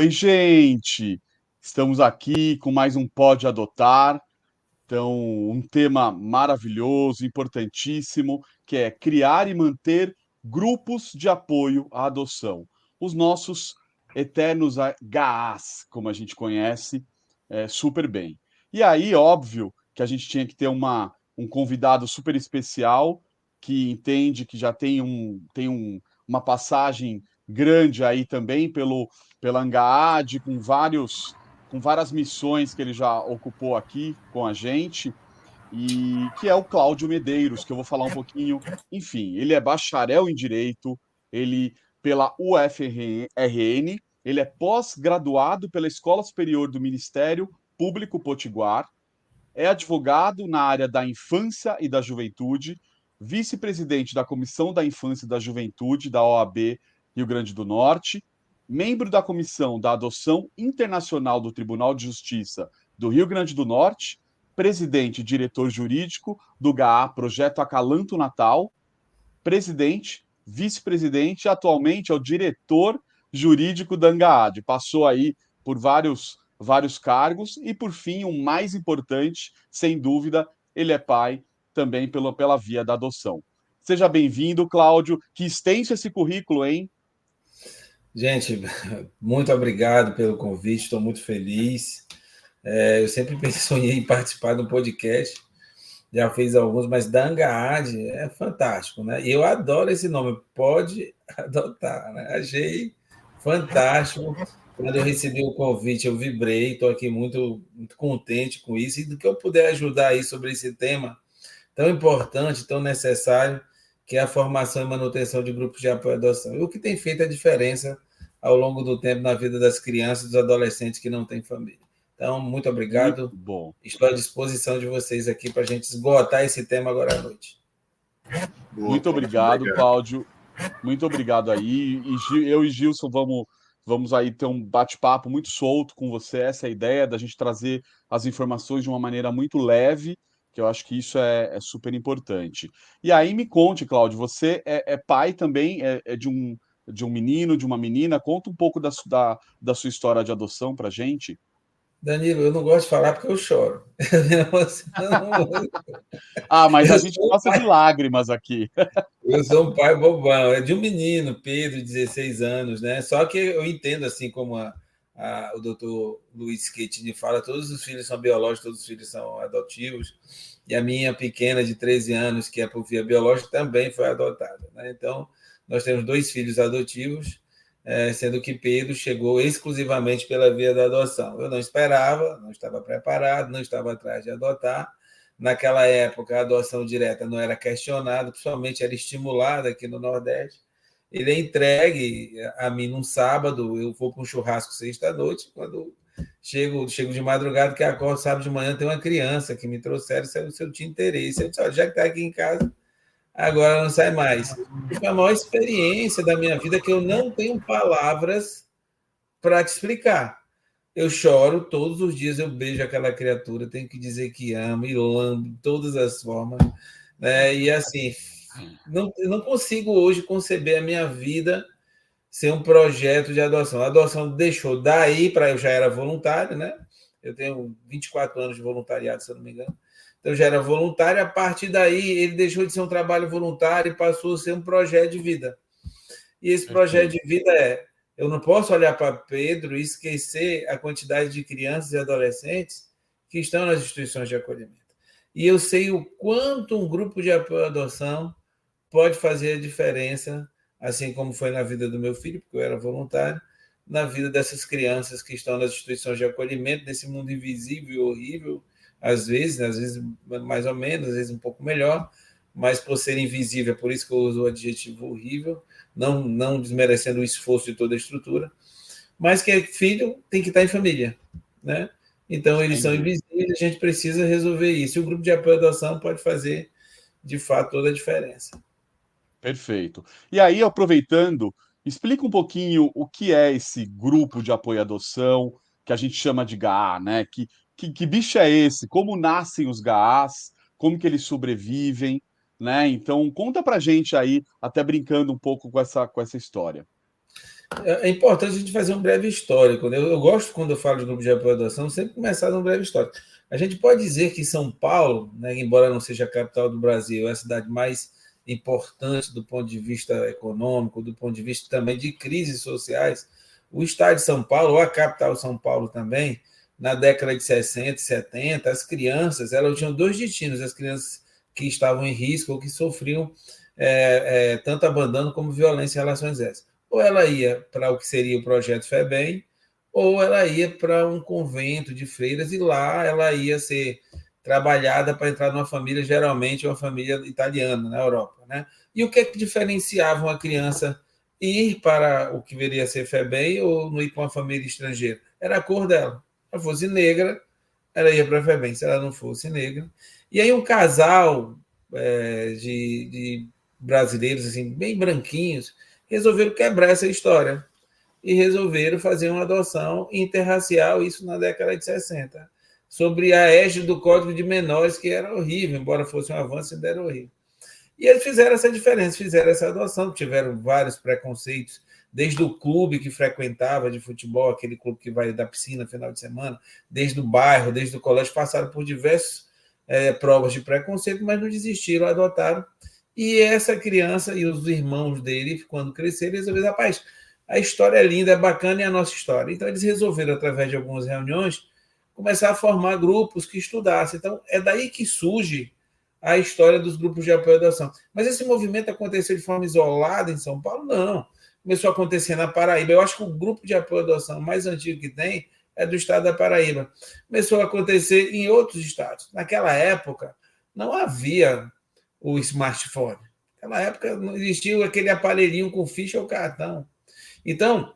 Oi, gente! Estamos aqui com mais um Pode Adotar. Então, um tema maravilhoso, importantíssimo, que é criar e manter grupos de apoio à adoção. Os nossos eternos GAAs, como a gente conhece, super bem. E aí, óbvio, que a gente tinha que ter um convidado super especial, que entende que já uma passagem grande aí também pela Angaad, com várias missões que ele já ocupou aqui com a gente, e que é o Cláudio Medeiros, que eu vou falar um pouquinho. Enfim, ele é bacharel em Direito, ele pela UFRN, ele é pós-graduado pela Escola Superior do Ministério Público Potiguar, é advogado na área da infância e da juventude, vice-presidente da Comissão da Infância e da Juventude da OAB Rio Grande do Norte, membro da Comissão da Adoção Internacional do Tribunal de Justiça do Rio Grande do Norte, presidente e diretor jurídico do GAA Projeto Acalanto Natal, presidente, vice-presidente e atualmente é o diretor jurídico da Angaad. Passou aí por vários cargos e, por fim, o mais importante, sem dúvida, ele é pai também pela via da adoção. Seja bem-vindo, Cláudio. Que extenso esse currículo, hein? Gente, muito obrigado pelo convite, estou muito feliz. Eu sempre sonhei em participar de um podcast, já fiz alguns, mas da Angaad é fantástico, né? E eu adoro esse nome, Pode Adotar, né? Achei fantástico. Quando eu recebi o convite, eu vibrei, estou aqui muito contente com isso, e do que eu puder ajudar aí sobre esse tema tão importante, tão necessário, que é a formação e manutenção de grupos de apoio à adoção. E o que tem feito a diferença ao longo do tempo na vida das crianças e dos adolescentes que não têm família. Então, muito Muito obrigado. bom. Estou à disposição de vocês aqui para a gente esgotar esse tema agora à noite. Muito obrigado, Cláudio. Muito obrigado aí. Eu e Gilson vamos aí ter um bate-papo muito solto com você. Essa é a ideia da gente trazer as informações de uma maneira muito leve, que eu acho que isso é super importante. E aí me conte, Cláudio, você é pai também, é de um menino, de uma menina. Conta um pouco da sua história de adoção para gente. Danilo, eu não gosto de falar porque eu choro. Ah, mas a Eu gente sou, gosta de lágrimas aqui. eu sou um pai bobão. É de um menino, Pedro, de 16 anos, né? Só que eu entendo, assim como o doutor Luiz Schettini fala, todos os filhos são biológicos, todos os filhos são adotivos. E a minha pequena, de 13 anos, que é por via biológica, também foi adotada, né? Então, nós temos 2 filhos adotivos, sendo que Pedro chegou exclusivamente pela via da adoção. Eu não esperava, não estava preparado, não estava atrás de adotar. Naquela época, a adoção direta não era questionada, principalmente era estimulada aqui no Nordeste. Ele é entregue a mim num sábado, eu vou para um churrasco sexta-noite, quando chego de madrugada, que acordo sábado de manhã, tem uma criança que me trouxeram, se eu tinha interesse. Eu disse, já que está aqui em casa, agora não sai mais. E foi a maior experiência da minha vida que eu não tenho palavras para te explicar. Eu choro todos os dias, eu beijo aquela criatura, tenho que dizer que amo e lambo de todas as formas, né? E assim, eu não consigo hoje conceber a minha vida sem um projeto de adoção. A adoção deixou daí para eu já era voluntário, né? Eu tenho 24 anos de voluntariado, se eu não me engano. Então já era voluntário, a partir daí ele deixou de ser um trabalho voluntário e passou a ser um projeto de vida. E esse projeto de vida eu não posso olhar para Pedro e esquecer a quantidade de crianças e adolescentes que estão nas instituições de acolhimento. E eu sei o quanto um grupo de apoio à adoção pode fazer a diferença, assim como foi na vida do meu filho, porque eu era voluntário, na vida dessas crianças que estão nas instituições de acolhimento, nesse mundo invisível e horrível, às vezes mais ou menos, às vezes um pouco melhor, mas por ser invisível, é por isso que eu uso o adjetivo horrível, não desmerecendo o esforço de toda a estrutura, mas que filho tem que estar em família, né? Então, eles são invisíveis, a gente precisa resolver isso. E o grupo de apoio à adoção pode fazer, de fato, toda a diferença. Perfeito. E aí, aproveitando, explica um pouquinho o que é esse grupo de apoio à adoção, que a gente chama de GAA, né? Que bicho é esse? Como nascem os GAAs? Como que eles sobrevivem, né? Então, conta pra gente aí, até brincando um pouco com essa história. É importante a gente fazer um breve histórico, né? Eu gosto, quando eu falo de grupo de apoio à adoção, sempre começar num breve histórico. A gente pode dizer que São Paulo, né, embora não seja a capital do Brasil, é a cidade mais importante do ponto de vista econômico, do ponto de vista também de crises sociais. O estado de São Paulo, ou a capital de São Paulo também, na década de 60 e 70, as crianças, elas tinham dois destinos: as crianças que estavam em risco ou que sofriam tanto abandono como violência em relações a essas. Ou ela ia para o que seria o projeto FEBEM, ou ela ia para um convento de freiras, e lá ela ia ser trabalhada para entrar numa família, geralmente uma família italiana, na Europa. Né? E o que é que diferenciava uma criança ir para o que viria a ser FEBEM ou não ir para uma família estrangeira? Era a cor dela. Se ela fosse negra, ela ia para a FEBEM. Se ela não fosse negra. E aí um casal de brasileiros, assim, bem branquinhos, resolveram quebrar essa história e resolveram fazer uma adoção interracial, isso na década de 60, sobre a égide do Código de Menores, que era horrível, embora fosse um avanço, ainda era horrível. E eles fizeram essa diferença, fizeram essa adoção, tiveram vários preconceitos, desde o clube que frequentava de futebol, aquele clube que vai da piscina no final de semana, desde o bairro, desde o colégio, passaram por diversas provas de preconceito, mas não desistiram, adotaram. E essa criança e os irmãos dele, quando cresceram, resolveram: rapaz, a história é linda, é bacana, e a nossa história. Então, eles resolveram, através de algumas reuniões, começar a formar grupos que estudassem. Então, é daí que surge a história dos grupos de apoio à adoção. Mas esse movimento aconteceu de forma isolada em São Paulo? Não. Começou a acontecer na Paraíba. Eu acho que o grupo de apoio à adoção mais antigo que tem é do estado da Paraíba. Começou a acontecer em outros estados. Naquela época, não havia o smartphone. Naquela época não existia aquele aparelhinho com ficha ou cartão. Então,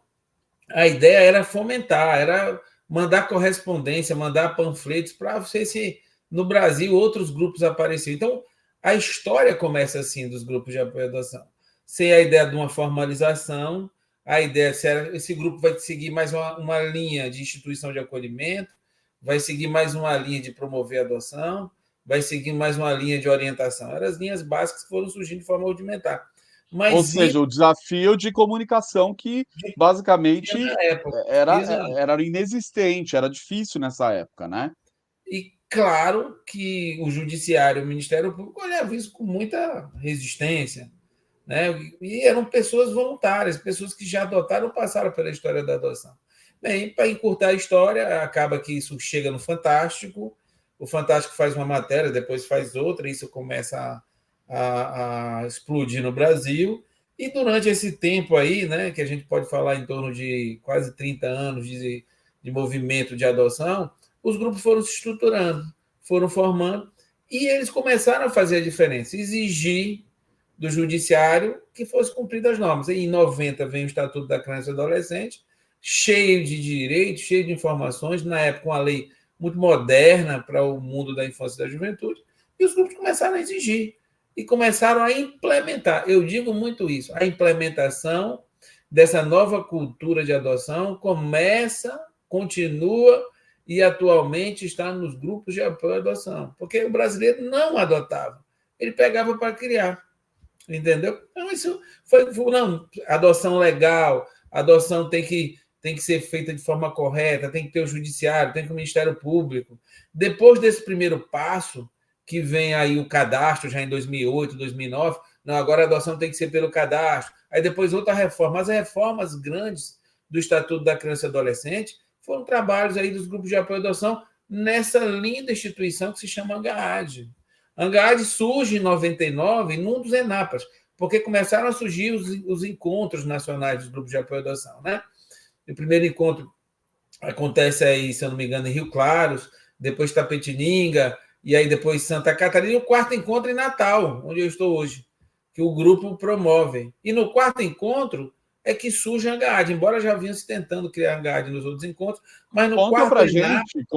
a ideia era fomentar, era mandar correspondência, mandar panfletos para ver se no Brasil outros grupos apareciam. Então, a história começa assim dos grupos de apoio à adoção. Sem a ideia de uma formalização, a ideia se esse grupo vai seguir mais uma linha de instituição de acolhimento, vai seguir mais uma linha de promover a adoção, vai seguir mais uma linha de orientação. Eram as linhas básicas que foram surgindo de forma rudimentar. Ou Mas seja, o desafio de comunicação que basicamente na época, exato. era inexistente, era difícil nessa época, né? E claro que o Judiciário, o Ministério Público olhava isso com muita resistência, né? E eram pessoas voluntárias, pessoas que já adotaram, passaram pela história da adoção. Bem, para encurtar a história, acaba que isso chega no Fantástico, o Fantástico faz uma matéria, depois faz outra, e isso começa a explodir no Brasil. E durante esse tempo aí, né, que a gente pode falar em torno de quase 30 anos de movimento de adoção, os grupos foram se estruturando, foram formando, e eles começaram a fazer a diferença, exigir do judiciário que fosse cumpridas as normas. Em 90 vem o Estatuto da Criança e Adolescente, cheio de direitos, cheio de informações, na época uma lei muito moderna para o mundo da infância e da juventude, e os grupos começaram a exigir e começaram a implementar. Eu digo muito isso, a implementação dessa nova cultura de adoção começa, continua e atualmente está nos grupos de apoio à adoção, porque o brasileiro não adotava, ele pegava para criar. Entendeu? Então, isso foi não, adoção legal, adoção tem que ser feita de forma correta, tem que ter o judiciário, tem que ter o Ministério Público. Depois desse primeiro passo, que vem aí o cadastro, já em 2008, 2009, não, agora a adoção tem que ser pelo cadastro. Aí depois outra reforma. As reformas grandes do Estatuto da Criança e Adolescente foram trabalhos aí dos grupos de apoio à adoção nessa linda instituição que se chama ANGAAD. A ANGAAD surge em 99 num dos ENAPAs, porque começaram a surgir os encontros nacionais dos grupos de apoio à adoção. Né? O primeiro encontro acontece aí, se eu não me engano, em Rio Claros, depois Tapetininga, e aí depois Santa Catarina, e o quarto encontro em Natal, onde eu estou hoje, que o grupo promove. E no quarto encontro é que surge a ANGAAD, embora já vinha se tentando criar a ANGAAD nos outros encontros, mas no Conta quarto pra ENAPA. gente,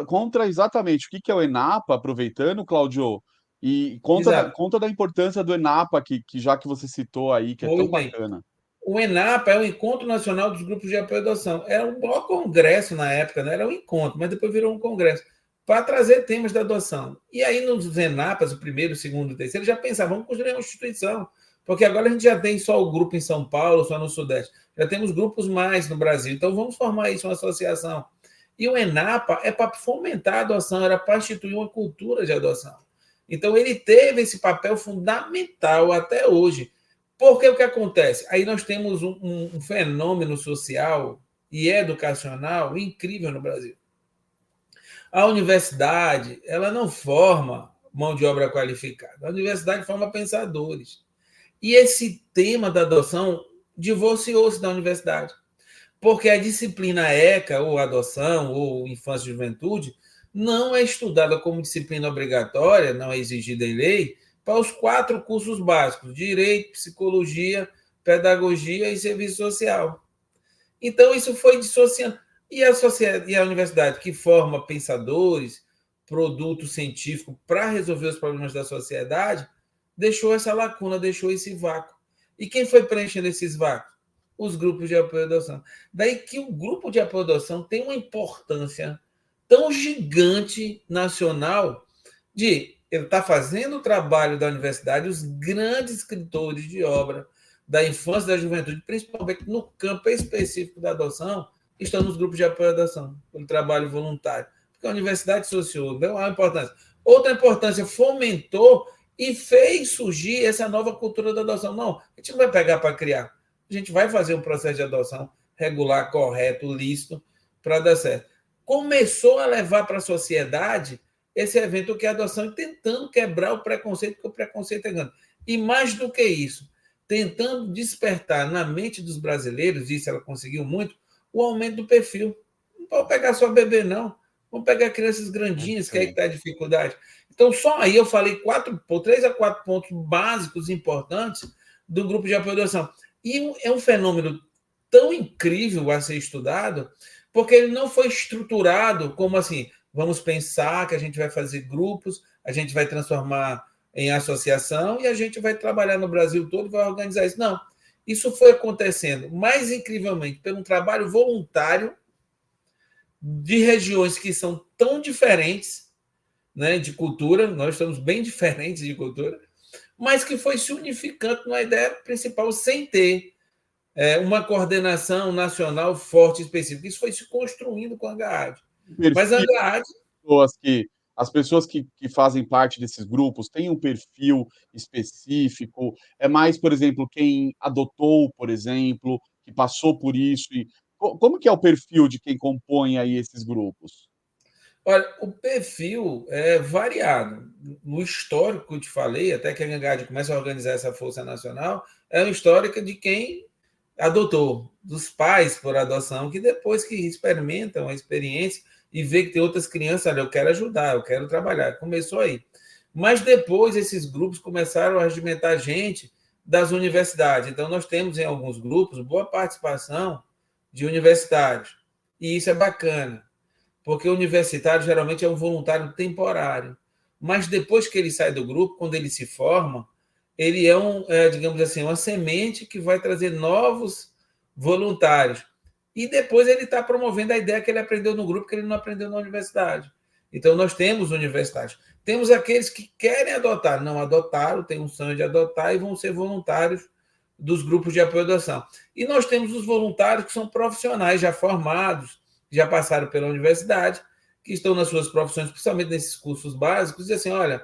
contra exatamente o que é o ENAPA, aproveitando, Claudio, e Exato. conta da importância do ENAPA, que já que você citou aí, que é tão Pois bem. bacana. O ENAPA é o Encontro Nacional dos Grupos de Apoio à Adoção. Era um maior congresso na época, não era um encontro, mas depois virou um congresso, para trazer temas da adoção. E aí nos ENAPAs, o primeiro, o segundo, o terceiro, já pensavam: vamos construir uma instituição, Porque agora a gente já tem só o grupo em São Paulo, só no Sudeste. Já temos grupos mais no Brasil. Então, vamos formar isso, uma associação. E o ENAPA é para fomentar a adoção, era para instituir uma cultura de adoção. Então, ele teve esse papel fundamental até hoje. Porque o que acontece? Aí nós temos um fenômeno social e educacional incrível no Brasil. A universidade, ela não forma mão de obra qualificada. A universidade forma pensadores. E esse tema da adoção divorciou-se da universidade. Porque a disciplina ECA, ou adoção, ou infância e juventude, não é estudada como disciplina obrigatória, não é exigida em lei, para os 4 cursos básicos: direito, psicologia, pedagogia e serviço social. Então, isso foi dissociando. E a universidade, que forma pensadores, produto científico para resolver os problemas da sociedade, deixou essa lacuna, deixou esse vácuo. E quem foi preenchendo esses vácuos? Os grupos de apoio à adoção. Daí que o grupo de apoio à adoção tem uma importância tão gigante nacional de ele está fazendo o trabalho da universidade, os grandes escritores de obra da infância e da juventude, principalmente no campo específico da adoção, estão nos grupos de apoio à adoção, pelo trabalho voluntário. Porque a universidade associou, deu uma importância. Outra importância, fomentou e fez surgir essa nova cultura da adoção. Não, a gente não vai pegar para criar. A gente vai fazer um processo de adoção regular, correto, lícito, para dar certo. Começou a levar para a sociedade esse evento que é a adoção, tentando quebrar o preconceito, porque o preconceito é grande. E mais do que isso, tentando despertar na mente dos brasileiros, isso ela conseguiu muito, o aumento do perfil. Não pode pegar só bebê, não. Vamos pegar crianças grandinhas, que aí está a dificuldade. Então, só aí eu falei 3 a 4 pontos básicos importantes do grupo de apoio à adoção. E é um fenômeno tão incrível a ser estudado, porque ele não foi estruturado como assim, vamos pensar que a gente vai fazer grupos, a gente vai transformar em associação e a gente vai trabalhar no Brasil todo e vai organizar isso. Não. Isso foi acontecendo, mais incrivelmente, pelo um trabalho voluntário de regiões que são tão diferentes, né, de cultura, nós estamos bem diferentes de cultura, mas que foi se unificando numa ideia principal, sem ter uma coordenação nacional forte e específica. Isso foi se construindo com a GAAD. Mas a Perfil GAAD... as pessoas que fazem parte desses grupos têm um perfil específico? É mais, por exemplo, quem adotou, por exemplo, que passou por isso e como que é o perfil de quem compõe aí esses grupos? Olha, o perfil é variado. No histórico que eu te falei, até que a GAAD começa a organizar essa força nacional, é uma histórica de quem adotou, dos pais por adoção, que depois que experimentam a experiência e vê que tem outras crianças, olha, eu quero ajudar, eu quero trabalhar. Começou aí. Mas depois esses grupos começaram a regimentar gente das universidades. Então, nós temos em alguns grupos boa participação de universitários. E isso é bacana, porque o universitário geralmente é um voluntário temporário. Mas depois que ele sai do grupo, quando ele se forma, ele digamos assim, uma semente que vai trazer novos voluntários. E depois ele está promovendo a ideia que ele aprendeu no grupo, que ele não aprendeu na universidade. Então, nós temos universitários. Temos aqueles que querem adotar, não adotaram, têm um sonho de adotar e vão ser voluntários dos grupos de apoio à adoção. E nós temos os voluntários que são profissionais, já formados, já passaram pela universidade, que estão nas suas profissões, principalmente nesses cursos básicos, e assim, olha,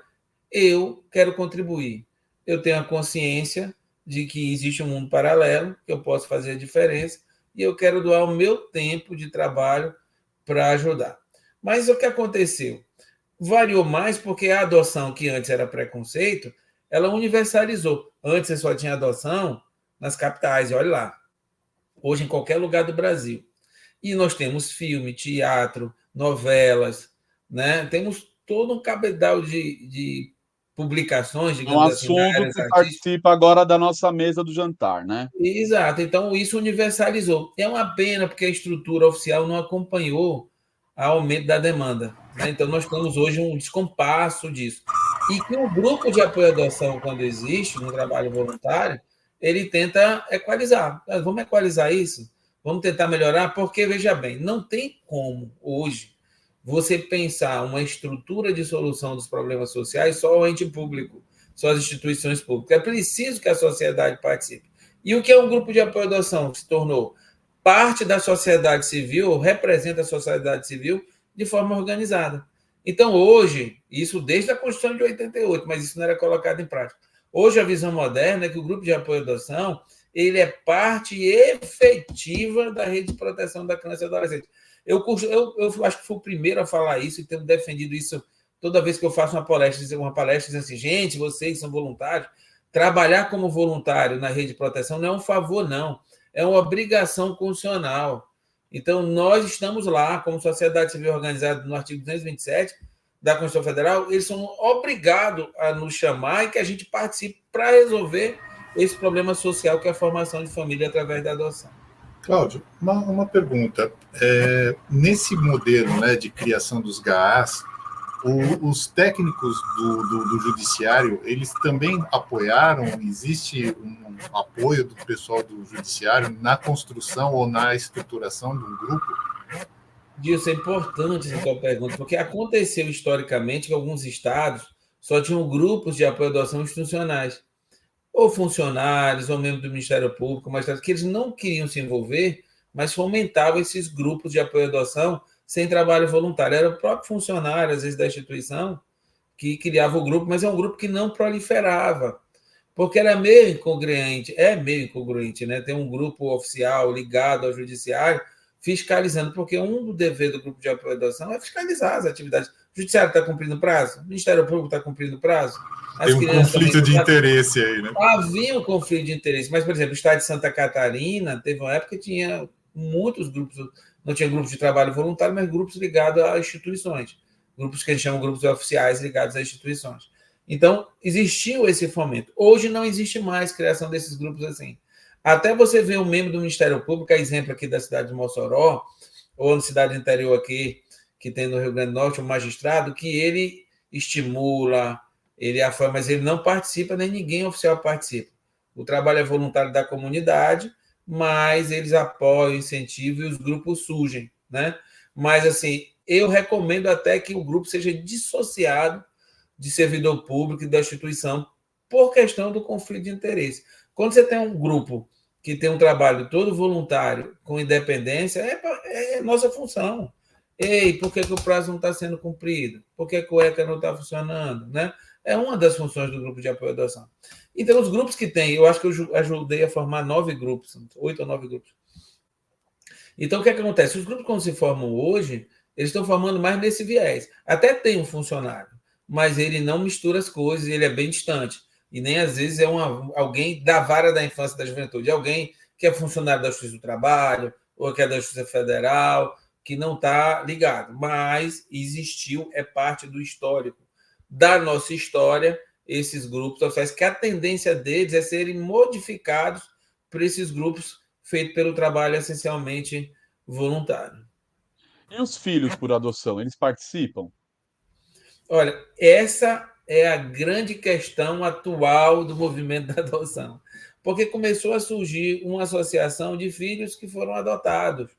eu quero contribuir. Eu tenho a consciência de que existe um mundo paralelo, que eu posso fazer a diferença, e eu quero doar o meu tempo de trabalho para ajudar. Mas o que aconteceu? Variou mais porque a adoção, que antes era preconceito, ela universalizou. Antes você só tinha adoção nas capitais, e olha lá. Hoje, em qualquer lugar do Brasil. E nós temos filme, teatro, novelas, né? Temos todo um cabedal de publicações, É um digamos assim, na assunto área que artística. participa agora da nossa mesa do jantar, né? Exato, então isso universalizou. É uma pena porque a estrutura oficial não acompanhou o aumento da demanda, né? Então nós temos hoje um descompasso disso. E que o grupo de apoio à adoção, quando existe, no trabalho voluntário, ele tenta equalizar. Vamos equalizar isso? Vamos tentar melhorar? Porque, veja bem, não tem como hoje você pensar uma estrutura de solução dos problemas sociais só o ente público, são as instituições públicas. É preciso que a sociedade participe. E o que é um grupo de apoio à adoção? Se tornou parte da sociedade civil, ou representa a sociedade civil de forma organizada. Então, hoje, isso desde a Constituição de 88, mas isso não era colocado em prática. Hoje, a visão moderna é que o grupo de apoio à adoção ele é parte efetiva da rede de proteção da criança e do adolescente. Eu acho que fui o primeiro a falar isso e tenho defendido isso toda vez que eu faço uma palestra dizendo assim, gente, vocês são voluntários, trabalhar como voluntário na rede de proteção não é um favor, não. É uma obrigação constitucional. Então, nós estamos lá, como sociedade civil organizada no artigo 227 da Constituição Federal, eles são obrigados a nos chamar e que a gente participe para resolver esse problema social que é a formação de família através da adoção. Cláudio, uma pergunta. Nesse modelo, né, de criação dos GAAs, os técnicos do judiciário, eles também apoiaram? Existe um apoio do pessoal do judiciário na construção ou na estruturação de um grupo? Disso é importante essa tua pergunta, porque aconteceu historicamente que alguns estados só tinham grupos de apoio à adoção institucionais, ou funcionários, ou membros do Ministério Público, mas que eles não queriam se envolver, mas fomentavam esses grupos de apoio à adoção sem trabalho voluntário. Era o próprio funcionário, às vezes, da instituição, que criava o grupo, mas é um grupo que não proliferava, porque era meio incongruente, né? Tem um grupo oficial ligado ao judiciário, fiscalizando, porque um do dever do grupo de apoio à adoção é fiscalizar as atividades. O judiciário está cumprindo o prazo? O Ministério Público está cumprindo o prazo? Tem um conflito de interesse aí, né? Havia um conflito de interesse, mas, por exemplo, o estado de Santa Catarina teve uma época que tinha muitos grupos, não tinha grupos de trabalho voluntário, mas grupos ligados a instituições, grupos que a gente chama de grupos oficiais ligados a instituições. Então, existiu esse fomento. Hoje não existe mais criação desses grupos assim. Até você ver um membro do Ministério Público, exemplo aqui da cidade de Mossoró, ou na cidade interior aqui, que tem no Rio Grande do Norte, um magistrado, que ele estimula, ele afirma, mas ele não participa, nem ninguém oficial participa. O trabalho é voluntário da comunidade, mas eles apoiam, incentivam e os grupos surgem, né? Mas, assim, eu recomendo até que o grupo seja dissociado de servidor público e da instituição por questão do conflito de interesse. Quando você tem um grupo que tem um trabalho todo voluntário, com independência, é nossa função. Ei, por que o prazo não está sendo cumprido? Por que o ECA não está funcionando? Né? É uma das funções do grupo de apoio à adoção. Então, os grupos que tem, eu acho que eu ajudei a formar 9 grupos, 8 ou 9 grupos. Então, o que acontece? Os grupos, quando se formam hoje, eles estão formando mais nesse viés. Até tem um funcionário, mas ele não mistura as coisas, ele é bem distante. E nem, às vezes, é alguém da vara da infância e da juventude, alguém que é funcionário da Justiça do Trabalho, ou que é da Justiça Federal, que não está ligado. Mas existiu, é parte do histórico da nossa história, esses grupos oficiais, que a tendência deles é serem modificados por esses grupos feitos pelo trabalho essencialmente voluntário. E os filhos por adoção, eles participam? Olha, essa é a grande questão atual do movimento da adoção, porque começou a surgir uma associação de filhos que foram adotados.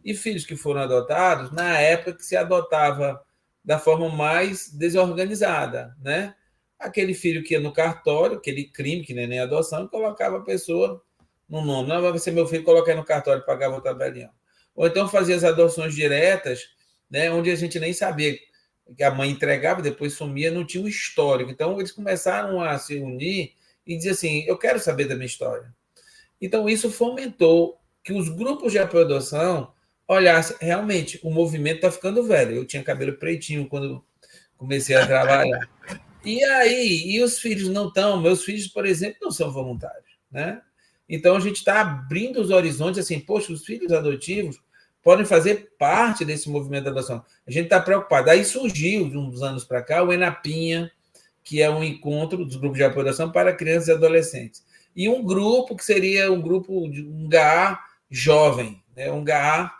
E filhos que foram adotados na época que se adotava da forma mais desorganizada, né? Aquele filho que ia no cartório, aquele crime, que não é nem adoção, e colocava a pessoa no nome. Não, vai ser meu filho, coloquei no cartório e pagava o tabelinho. Ou então fazia as adoções diretas, né, onde a gente nem sabia que a mãe entregava, depois sumia, não tinha um histórico. Então, eles começaram a se unir e dizer assim, eu quero saber da minha história. Então, isso fomentou que os grupos de apoio à adoção olhassem, realmente, o movimento está ficando velho. Eu tinha cabelo pretinho quando comecei a trabalhar. E aí, e os filhos não estão? Meus filhos, por exemplo, não são voluntários, né? Então, a gente está abrindo os horizontes, assim, poxa, os filhos adotivos podem fazer parte desse movimento da adoção. A gente está preocupado. Aí surgiu, de uns anos para cá, o Enapinha, que é um encontro dos grupos de apoio à adoção para crianças e adolescentes. E um grupo que seria um grupo de um GAA jovem, né? Um GAA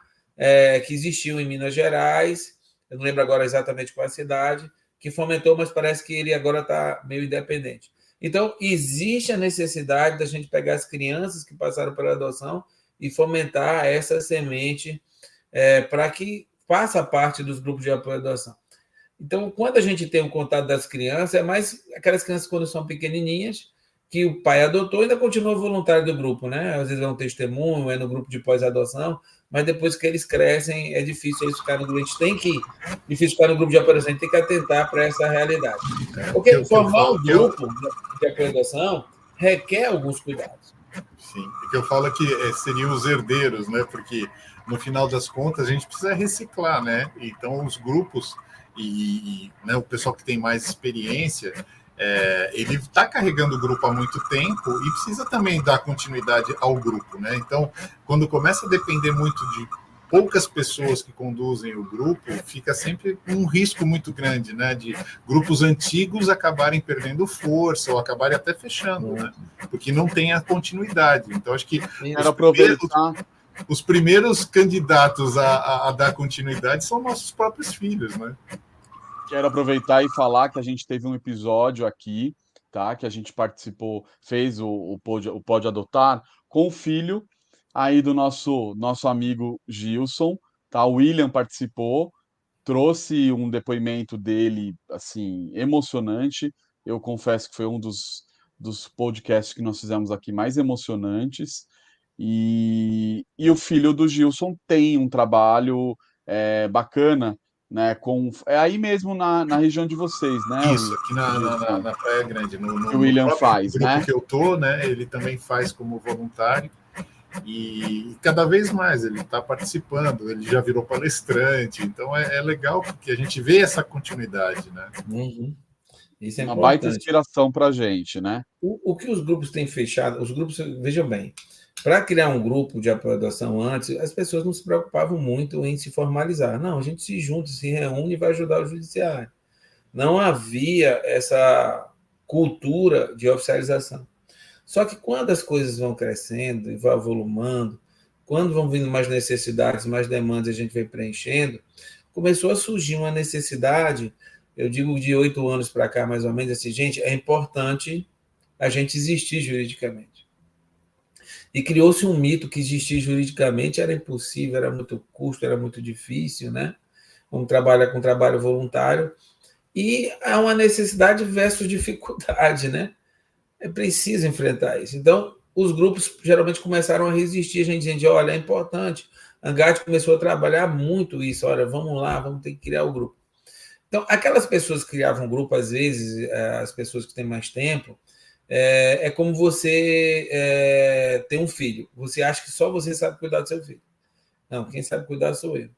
que existiu em Minas Gerais, eu não lembro agora exatamente qual a cidade, que fomentou, mas parece que ele agora está meio independente. Então, existe a necessidade da gente pegar as crianças que passaram pela adoção e fomentar essa semente para que faça parte dos grupos de apoio à adoção. Então, quando a gente tem o contato das crianças, é mais aquelas crianças quando são pequenininhas, que o pai adotou e ainda continua voluntário do grupo, né? Às vezes é um testemunho, é no grupo de pós-adoção, mas depois que eles crescem, é difícil eles ficarem no grupo. A gente tem que, difícil ficar no grupo de apoio, a gente tem que atentar para essa realidade. Porque formar um grupo de apoio à adoção requer alguns cuidados. Sim, o que eu falo é que seriam os herdeiros, né? Porque no final das contas a gente precisa reciclar, né? Então os grupos né, o pessoal que tem mais experiência, ele está carregando o grupo há muito tempo e precisa também dar continuidade ao grupo, né? Então, quando começa a depender muito de poucas pessoas que conduzem o grupo, fica sempre um risco muito grande, né? De grupos antigos acabarem perdendo força ou acabarem até fechando, né? Porque não tem a continuidade. Então, acho que os primeiros candidatos a dar continuidade são nossos próprios filhos, né? Quero aproveitar e falar que a gente teve um episódio aqui, tá? Que a gente participou, fez o Pode Adotar com o filho aí do nosso amigo Gilson, tá? O William participou, trouxe um depoimento dele, assim, emocionante. Eu confesso que foi um dos podcasts que nós fizemos aqui mais emocionantes. E o filho do Gilson tem um trabalho bacana, né? É aí mesmo na região de vocês, né? Isso, aqui na Praia Grande, no o William faz, grupo né? que eu tô, né? Ele também faz como voluntário. E cada vez mais ele está participando, ele já virou palestrante, então é legal porque a gente vê essa continuidade, né? Uhum. Isso é uma importante. Baita inspiração para a gente, né? O que os grupos têm fechado, os grupos, vejam bem, para criar um grupo de apoio à adoção antes, as pessoas não se preocupavam muito em se formalizar. Não, a gente se junta, se reúne e vai ajudar o judiciário. Não havia essa cultura de oficialização. Só que quando as coisas vão crescendo e vão avolumando, quando vão vindo mais necessidades, mais demandas, a gente vai preenchendo, começou a surgir uma necessidade, eu digo de 8 anos para cá, mais ou menos, assim, gente, é importante a gente existir juridicamente. E criou-se um mito que existir juridicamente era impossível, era muito custo, era muito difícil, né? Vamos trabalhar com trabalho voluntário. E há uma necessidade versus dificuldade, né? É preciso enfrentar isso. Então, os grupos geralmente começaram a resistir, a gente dizendo, olha, é importante. A Angad começou a trabalhar muito isso, olha, vamos lá, vamos ter que criar o grupo. Então, aquelas pessoas que criavam grupo, às vezes, as pessoas que têm mais tempo, é como você ter um filho. Você acha que só você sabe cuidar do seu filho. Não, quem sabe cuidar sou eu.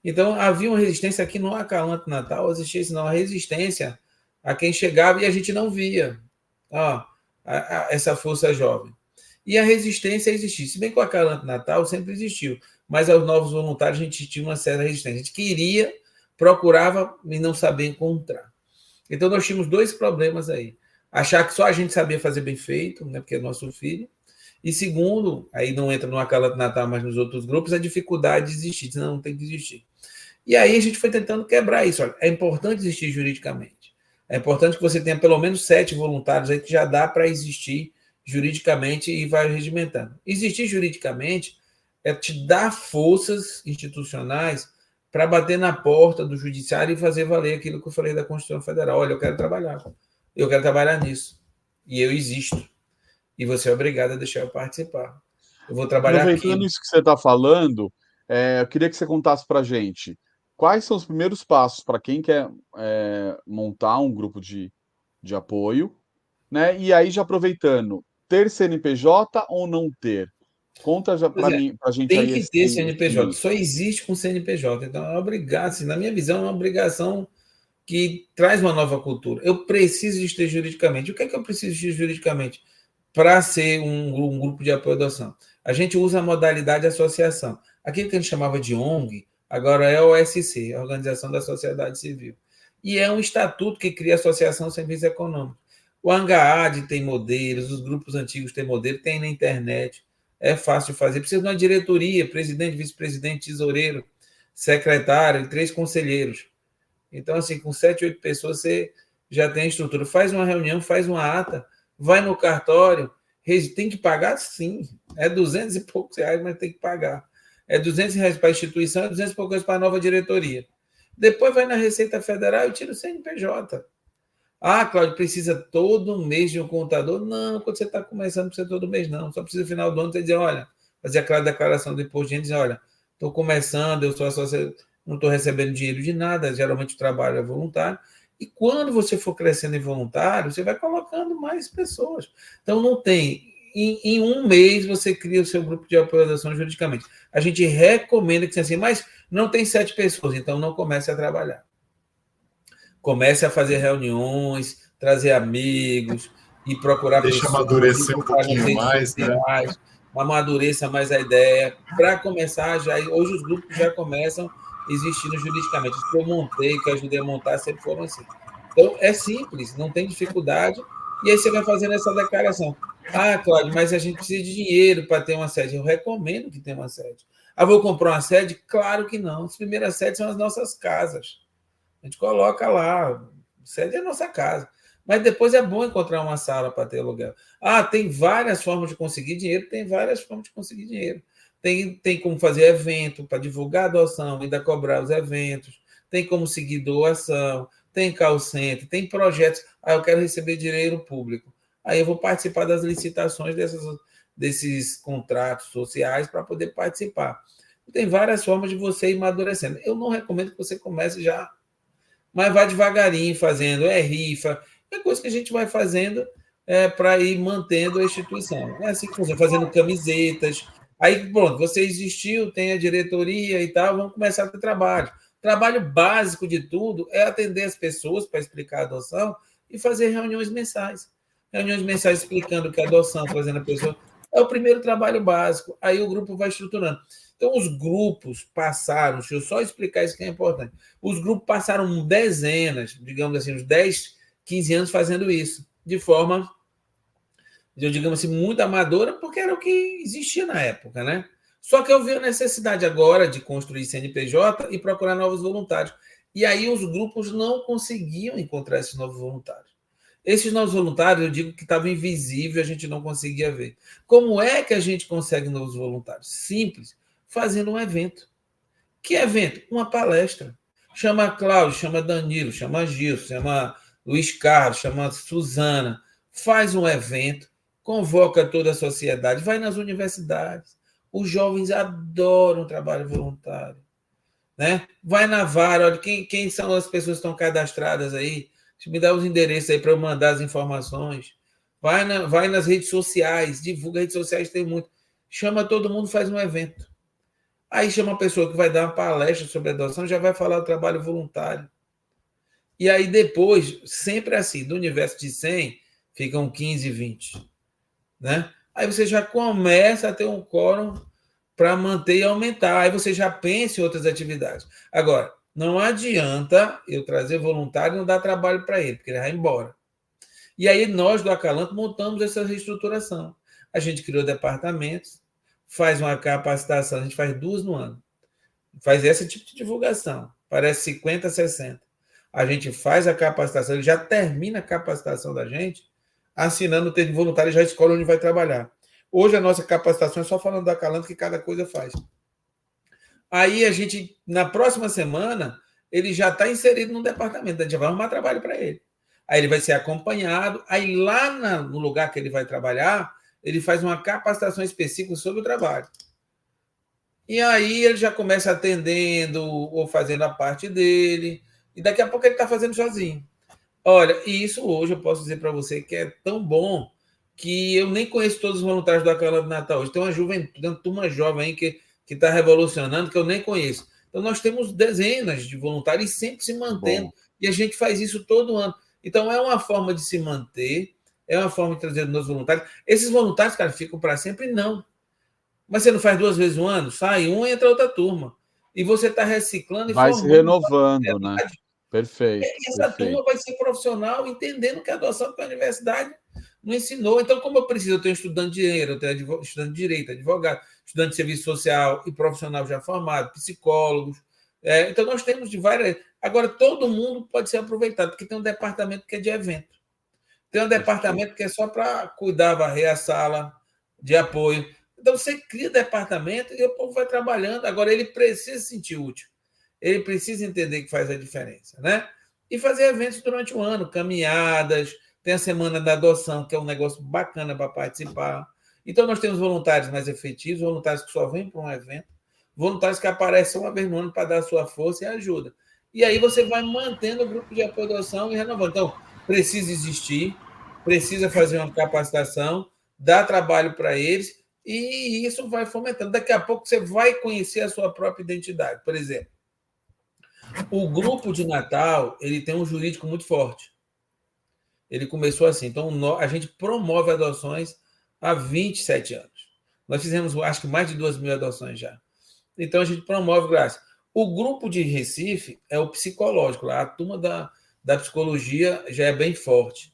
Então, havia uma resistência aqui no Acalanto Natal, existia isso, não, a resistência a quem chegava e a gente não via essa força jovem. E a resistência existia. Se bem que o Acalanto Natal sempre existiu, mas aos novos voluntários a gente tinha uma certa resistência. A gente queria, procurava e não sabia encontrar. Então, nós tínhamos 2 problemas aí. Achar que só a gente sabia fazer bem feito, né, porque é nosso filho. E segundo, aí não entra no Acalanto Natal, mas nos outros grupos, a dificuldade de existir. Senão não tem que existir. E aí a gente foi tentando quebrar isso. Olha, é importante existir juridicamente. É importante que você tenha pelo menos 7 voluntários aí que já dá para existir juridicamente e vai regimentando. Existir juridicamente é te dar forças institucionais para bater na porta do judiciário e fazer valer aquilo que eu falei da Constituição Federal. Olha, eu quero trabalhar nisso. E eu existo. E você é obrigado a deixar eu participar. Eu vou trabalhar aqui. Aproveitando isso que você está falando, eu queria que você contasse para a gente quais são os primeiros passos para quem quer montar um grupo de apoio, né? E aí, já aproveitando, ter CNPJ ou não ter? Conta já para mim, para a gente tem aí. Tem que ter CNPJ, só existe com CNPJ. Então, é obrigado, assim, na minha visão, é uma obrigação que traz uma nova cultura. Eu preciso de ter juridicamente. O que é que eu preciso de juridicamente para ser um grupo de apoio à adoção? A gente usa a modalidade associação. Aquilo que a gente chamava de ONG, agora é a OSC, a Organização da Sociedade Civil. E é um estatuto que cria a Associação Sem Fins Econômicos. O ANGAAD tem modelos, os grupos antigos têm modelo, tem na internet. É fácil de fazer. Precisa de uma diretoria, presidente, vice-presidente, tesoureiro, secretário e 3 conselheiros. Então, assim, com 7, 8 pessoas, você já tem a estrutura. Faz uma reunião, faz uma ata, vai no cartório, tem que pagar, sim. É 200 e poucos reais, mas tem que pagar. É 200 reais para a instituição, é 200 e poucos reais para a nova diretoria. Depois vai na Receita Federal e tira o CNPJ. Ah, Cláudio, precisa todo mês de um contador? Não, quando você está começando, não precisa todo mês, não. Só precisa no final do ano você dizer, olha, fazer aquela declaração de imposto de renda e dizer, olha, estou começando, eu sou sócio, não estou recebendo dinheiro de nada, geralmente o trabalho é voluntário. E quando você for crescendo em voluntário, você vai colocando mais pessoas. Então, não tem. Em um mês, você cria o seu grupo de apoio à adoção juridicamente. A gente recomenda que seja assim, mas não tem 7 pessoas, então não comece a trabalhar. Comece a fazer reuniões, trazer amigos e procurar Deixa pessoas, amadurecer um divulgar nas pouquinho redes mais, né? sociais, amadureça mais a ideia. Para começar, já hoje os grupos já começam existindo juridicamente. Os que eu montei, que eu ajudei a montar, sempre foram assim. Então, é simples, não tem dificuldade. E aí você vai fazendo essa declaração. Ah, Cláudio, mas a gente precisa de dinheiro para ter uma sede. Eu recomendo que tenha uma sede. Ah, vou comprar uma sede? Claro que não. As primeiras sedes são as nossas casas. A gente coloca lá, sede é a nossa casa. Mas depois é bom encontrar uma sala para ter aluguel. Ah, tem várias formas de conseguir dinheiro, tem várias formas de conseguir dinheiro. Tem como fazer evento para divulgar a adoção, ainda cobrar os eventos, tem como seguir doação, tem call center, tem projetos. Ah, eu quero receber dinheiro público. Aí eu vou participar das licitações desses contratos sociais para poder participar. Tem várias formas de você ir amadurecendo. Eu não recomendo que você comece já, mas vai devagarinho fazendo, rifa, é coisa que a gente vai fazendo para ir mantendo a instituição. É assim que funciona, fazendo camisetas. Aí, pronto, você existiu, tem a diretoria e tal, vamos começar a ter trabalho. Trabalho básico de tudo é atender as pessoas para explicar a adoção e fazer reuniões mensais. Reuniões mensais explicando o que é adoção, trazendo a pessoa. É o primeiro trabalho básico. Aí o grupo vai estruturando. Então, os grupos passaram, deixa eu só explicar isso que é importante. Os grupos passaram dezenas, digamos assim, uns 10, 15 anos fazendo isso, de forma, eu digamos assim, muito amadora, porque era o que existia na época, né? Só que eu vi a necessidade agora de construir CNPJ e procurar novos voluntários. E aí os grupos não conseguiam encontrar esses novos voluntários. Esses novos voluntários, eu digo que estava invisível, a gente não conseguia ver. Como é que a gente consegue novos voluntários? Simples, fazendo um evento. Que evento? Uma palestra. Chama Cláudio, chama Danilo, chama Gilson, chama Luiz Carlos, chama Suzana. Faz um evento, convoca toda a sociedade, vai nas universidades. Os jovens adoram trabalho voluntário. Né? Vai na VAR, olha, quem são as pessoas que estão cadastradas aí? Me dá os endereços aí para eu mandar as informações. Vai nas redes sociais, divulga, redes sociais tem muito. Chama todo mundo, faz um evento. Aí chama uma pessoa que vai dar uma palestra sobre adoção, já vai falar do trabalho voluntário. E aí depois, sempre assim, do universo de 100, ficam 15, 20. Né? Aí você já começa a ter um quórum para manter e aumentar. Aí você já pensa em outras atividades. Agora, não adianta eu trazer voluntário e não dar trabalho para ele, porque ele vai embora. E aí nós, do Acalanto, montamos essa reestruturação. A gente criou departamentos, faz uma capacitação, a gente faz 2 no ano. Faz esse tipo de divulgação. Parece 50, 60. A gente faz a capacitação, ele já termina a capacitação da gente, assinando o termo voluntário e já escolhe onde vai trabalhar. Hoje a nossa capacitação é só falando do Acalanto que cada coisa faz. Aí a gente, na próxima semana, ele já está inserido no departamento, a gente vai arrumar trabalho para ele. Aí ele vai ser acompanhado, aí lá no lugar que ele vai trabalhar, ele faz uma capacitação específica sobre o trabalho. E aí ele já começa atendendo ou fazendo a parte dele, e daqui a pouco ele está fazendo sozinho. Olha, e isso hoje eu posso dizer para você que é tão bom que eu nem conheço todos os voluntários do Acalanto Natal. Hoje tem uma juventude, uma turma jovem aí que está revolucionando, que eu nem conheço. Então, nós temos dezenas de voluntários e sempre se mantendo. Bom. E a gente faz isso todo ano. Então, é uma forma de se manter, é uma forma de trazer novos voluntários. Esses voluntários, cara, ficam para sempre? Não. Mas você não faz 2 vezes no ano? Sai um e entra outra turma. E você está reciclando e vai se renovando, né? Perfeito. E essa turma vai ser profissional, entendendo que a adoção que a universidade não ensinou. Então, como eu preciso, eu tenho estudante de dinheiro, eu tenho estudante de direito, advogado, estudante de serviço social e profissional já formado, psicólogos. Então, nós temos de várias. Agora, todo mundo pode ser aproveitado, porque tem um departamento que é de evento. Tem um departamento que é só para cuidar, varrer a sala de apoio. Então, você cria departamento e o povo vai trabalhando. Agora, ele precisa se sentir útil. ele precisa entender que faz a diferença, né? E fazer eventos durante o ano, caminhadas, tem a Semana da Adoção, que é um negócio bacana para participar. Então, nós temos voluntários mais efetivos, voluntários que só vêm para um evento, voluntários que aparecem uma vez no ano para dar a sua força e ajuda. E aí você vai mantendo o grupo de apoio à adoção e renovando. Então, precisa existir, precisa fazer uma capacitação, dar trabalho para eles, e isso vai fomentando. Daqui a pouco você vai conhecer a sua própria identidade. Por exemplo, o grupo de Natal, ele tem um jurídico muito forte. Ele começou assim. Então, a gente promove adoções há 27 anos. Nós fizemos, acho que mais de 2.000 adoções já. Então, a gente promove, graças. O grupo de Recife é o psicológico. Lá, a turma da psicologia já é bem forte.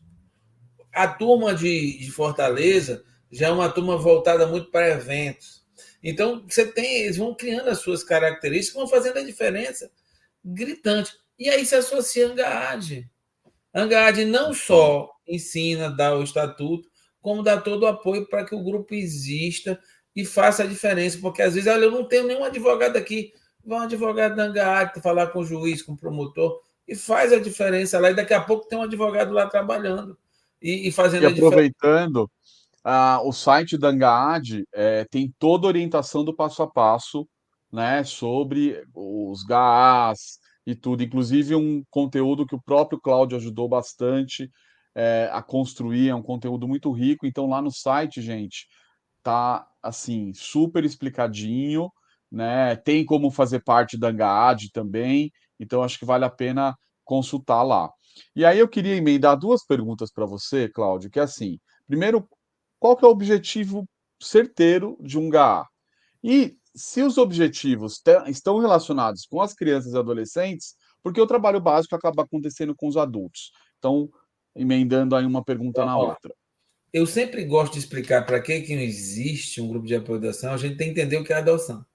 A turma de Fortaleza já é uma turma voltada muito para eventos. Então, eles vão criando as suas características, vão fazendo a diferença gritante. E aí se associa a Angaad. Angaad não só ensina, dá o estatuto, como dá todo o apoio para que o grupo exista e faça a diferença. Porque, às vezes, olha, eu não tenho nenhum advogado aqui. Vai um advogado da Angaad falar com o juiz, com o promotor, e faz a diferença lá. E daqui a pouco tem um advogado lá trabalhando e fazendo E a diferença. aproveitando, o site da Angaad tem toda a orientação do passo a passo, né, sobre os GAAs e tudo, inclusive um conteúdo que o próprio Cláudio ajudou bastante a construir, é um conteúdo muito rico. Então, lá no site, gente, tá assim, super explicadinho, né? Tem como fazer parte da Angaad também, então acho que vale a pena consultar lá. E aí eu queria emendar duas perguntas para você, Cláudio, que é assim, primeiro, qual que é o objetivo certeiro de um GAA? E se os objetivos estão relacionados com as crianças e adolescentes, porque o trabalho básico acaba acontecendo com os adultos. Então, emendando aí uma pergunta na outra. Eu sempre gosto de explicar para que não existe um grupo de apoio à adoção, a gente tem que entender o que é adoção.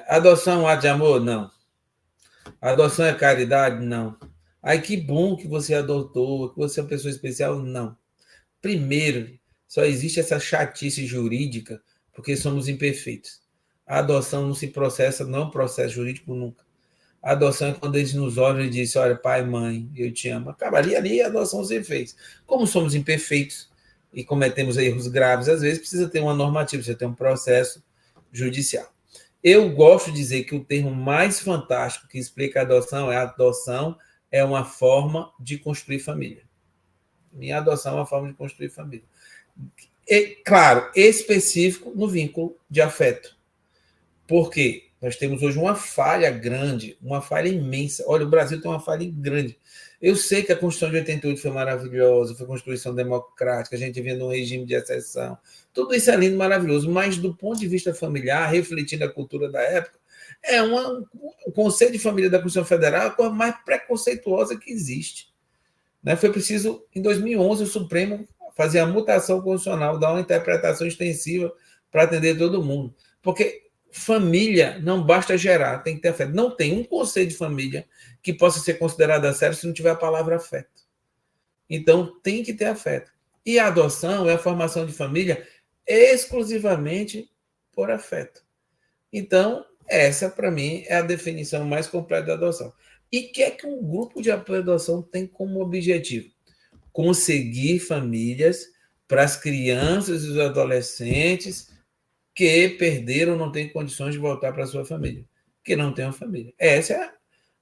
Adoção é um ato de amor? Não. Adoção é caridade? Não. Ai, que bom que você adotou, que você é uma pessoa especial? Não. Primeiro, só existe essa chatice jurídica porque somos imperfeitos. A adoção não se processa, não é um processo jurídico nunca. A adoção é quando eles nos olham e dizem, olha, pai, mãe, eu te amo. Acabaria ali a adoção se fez. Como somos imperfeitos e cometemos erros graves, às vezes precisa ter uma normativa, precisa ter um processo judicial. Eu gosto de dizer que o termo mais fantástico que explica a adoção é uma forma de construir família. Minha adoção é uma forma de construir família. E, claro, específico no vínculo de afeto. Por quê? Nós temos hoje uma falha grande, uma falha imensa. Olha, o Brasil tem uma falha grande. Eu sei que a Constituição de 88 foi maravilhosa, foi Constituição democrática, a gente vinha num regime de exceção. Tudo isso é lindo, maravilhoso, mas do ponto de vista familiar, refletindo a cultura da época, o Conselho de Família da Constituição Federal é a coisa mais preconceituosa que existe. Foi preciso, em 2011, o Supremo fazer a mutação constitucional, dar uma interpretação extensiva para atender todo mundo. Porque família não basta gerar, tem que ter afeto. Não tem um conceito de família que possa ser considerado a sério se não tiver a palavra afeto. Então, tem que ter afeto. E a adoção é a formação de família exclusivamente por afeto. Então, essa, para mim, é a definição mais completa da adoção. E o que é que um grupo de apoio à adoção tem como objetivo? Conseguir famílias para as crianças e os adolescentes que perderam, não têm condições de voltar para a sua família, que não tem uma família. Essa é,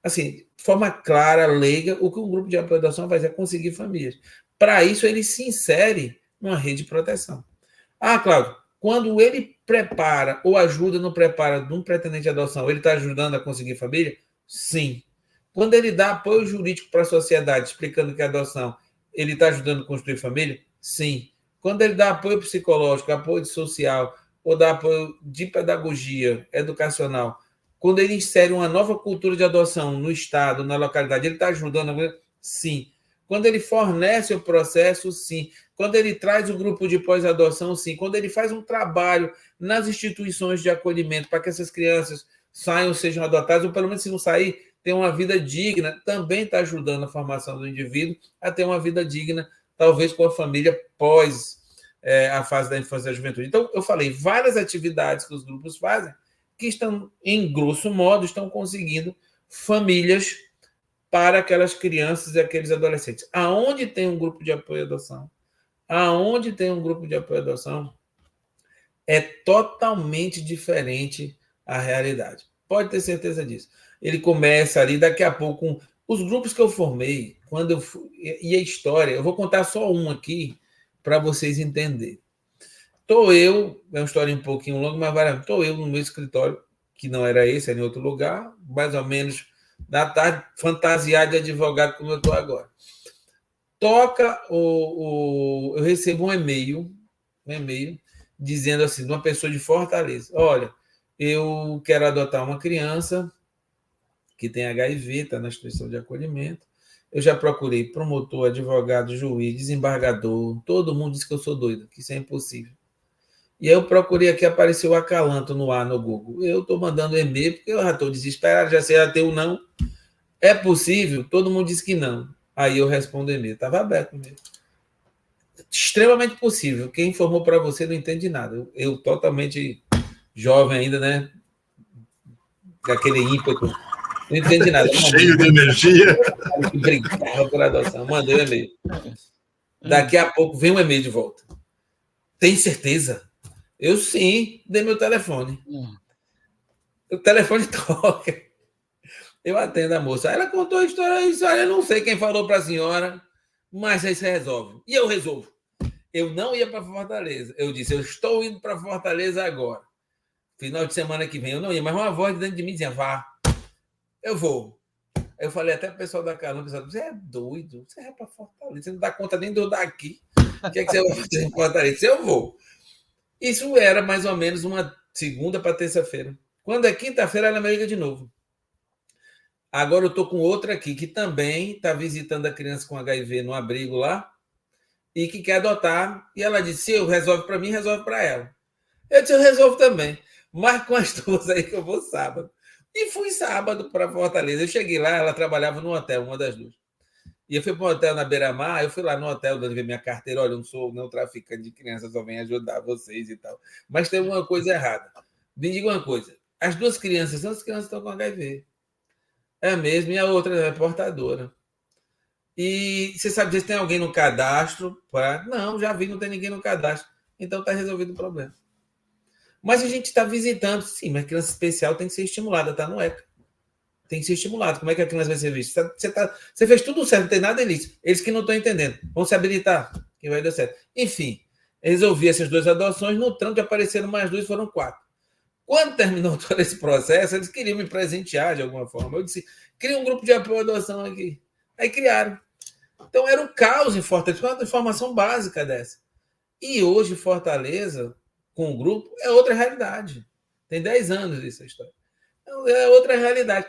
assim, de forma clara, leiga, o que um grupo de apoio à adoção faz é conseguir famílias. Para isso, ele se insere numa rede de proteção. Cláudio, quando ele prepara ou ajuda no preparo de um pretendente de adoção, ele está ajudando a conseguir família? Sim. Quando ele dá apoio jurídico para a sociedade, explicando que a adoção, ele está ajudando a construir família? Sim. Quando ele dá apoio psicológico, apoio social, ou dá apoio de pedagogia educacional, quando ele insere uma nova cultura de adoção no estado, na localidade, ele está ajudando a... Sim. Quando ele fornece o processo, sim. Quando ele traz o grupo de pós-adoção, sim. Quando ele faz um trabalho nas instituições de acolhimento para que essas crianças saiam, sejam adotadas, ou pelo menos se não sair, tenham uma vida digna, também está ajudando a formação do indivíduo a ter uma vida digna, talvez com a família pós a fase da infância e da juventude. Então, eu falei várias atividades que os grupos fazem que estão, em grosso modo, estão conseguindo famílias para aquelas crianças e aqueles adolescentes. Aonde tem um grupo de apoio à adoção, é totalmente diferente a realidade. Pode ter certeza disso. Ele começa ali, daqui a pouco, os grupos que eu formei, quando eu fui, e a história, eu vou contar só um aqui para vocês entenderem. É uma história um pouquinho longa, mas estou eu no meu escritório, que não era esse, era em outro lugar, mais ou menos da tarde, fantasiado de advogado como eu estou agora. Eu recebo um e-mail dizendo assim, de uma pessoa de Fortaleza: olha, eu quero adotar uma criança que tem HIV, está na instituição de acolhimento. Eu já procurei promotor, advogado, juiz, desembargador, todo mundo diz que eu sou doido, que isso é impossível. E aí eu procurei aqui, apareceu o Acalanto no ar no Google. Eu estou mandando e-mail porque eu já estou desesperado, já sei até o não. É possível? Todo mundo diz que não. Aí eu respondo e-mail. Estava aberto mesmo. Extremamente possível. Quem informou para você não entende nada. Eu totalmente jovem ainda, né? Com aquele ímpeto. Não entendi nada. Cheio de energia. Brincava por adoção. Mandei um e-mail. Daqui a pouco vem um e-mail de volta. Tem certeza? Eu sim, dei meu telefone. O telefone toca. Eu atendo a moça. Ela contou a história. Eu não sei quem falou para a senhora, mas aí você resolve. E eu resolvo. Eu não ia para Fortaleza. Eu disse, eu estou indo para Fortaleza agora. Final de semana que vem. Eu não ia, mas uma voz dentro de mim dizia, vá. Eu vou. Eu falei até para o pessoal da Caramba, você é doido, você vai para Fortaleza, você não dá conta nem de eu daqui. O que é que você vai fazer em Fortaleza? Eu vou. Isso era mais ou menos uma segunda para terça-feira. Quando é quinta-feira, ela me liga de novo. Agora eu estou com outra aqui, que também está visitando a criança com HIV no abrigo lá, e que quer adotar. E ela disse, se eu resolve para mim, resolve para ela. Eu disse, eu resolvo também. Mas com as duas aí que eu vou sábado. E fui sábado para Fortaleza. Eu cheguei lá, ela trabalhava no hotel, uma das duas. E eu fui para um hotel na Beira-Mar, eu fui lá no hotel, dando ver minha carteira, olha, eu não sou não traficante de crianças, só venho ajudar vocês e tal. Mas tem uma coisa errada. Me diga uma coisa, as duas crianças estão com HIV. É mesmo, e a outra é portadora. E você sabe se tem alguém no cadastro? Não, já vi, não tem ninguém no cadastro. Então está resolvido o problema. Mas a gente está visitando, sim, mas criança especial tem que ser estimulada, está no ECA. Tem que ser estimulado. Como é que a criança vai ser vista? Você fez tudo certo, não tem nada ilícito. Eles que não estão entendendo. Vão se habilitar, que vai dar certo. Enfim, resolvi essas duas adoções. No trânsito apareceram mais duas, foram 4. Quando terminou todo esse processo, eles queriam me presentear de alguma forma. Eu disse, cria um grupo de apoio à adoção aqui. Aí criaram. Então era um caos em Fortaleza, uma informação básica dessa. E hoje Fortaleza, com o grupo, é outra realidade. Tem 10 anos essa história. É outra realidade.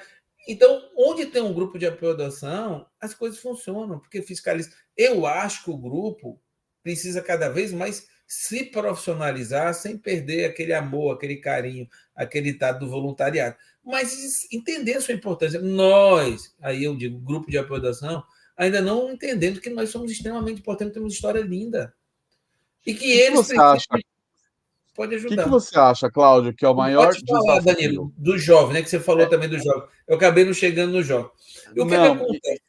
Então, onde tem um grupo de apoio à adoção, as coisas funcionam, porque fiscaliza. Eu acho que o grupo precisa cada vez mais se profissionalizar sem perder aquele amor, aquele carinho, aquele dado do voluntariado. Mas entender a sua importância. Nós, aí eu digo, grupo de apoio à adoção, ainda não entendendo que nós somos extremamente importantes, temos história linda. E que eles precisam... Pode ajudar. O que você acha, Cláudio, que é o maior Pode falar, desafio? Danilo, do jovem, né? Que você falou também do jovem. Eu acabei não chegando no jovem. E o que acontece?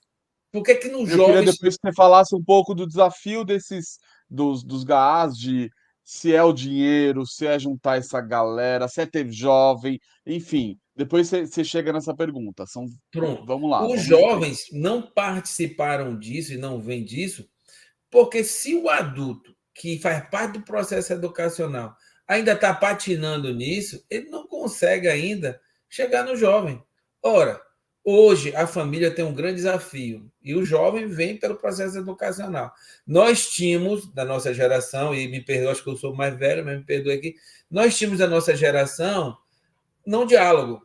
Por que no jovem... Eu queria depois que você falasse um pouco do desafio dos GAAs, de se é o dinheiro, se é juntar essa galera, se é ter jovem, enfim. Depois você chega nessa pergunta. Pronto. Vamos lá. Os jovens não participaram disso e não vêm disso, porque se o adulto, que faz parte do processo educacional, ainda está patinando nisso, ele não consegue ainda chegar no jovem. Ora, hoje a família tem um grande desafio e o jovem vem pelo processo educacional. Nós tínhamos, da nossa geração, e me perdoe, acho que eu sou mais velho, mas me perdoe aqui, nós tínhamos da nossa geração não diálogo.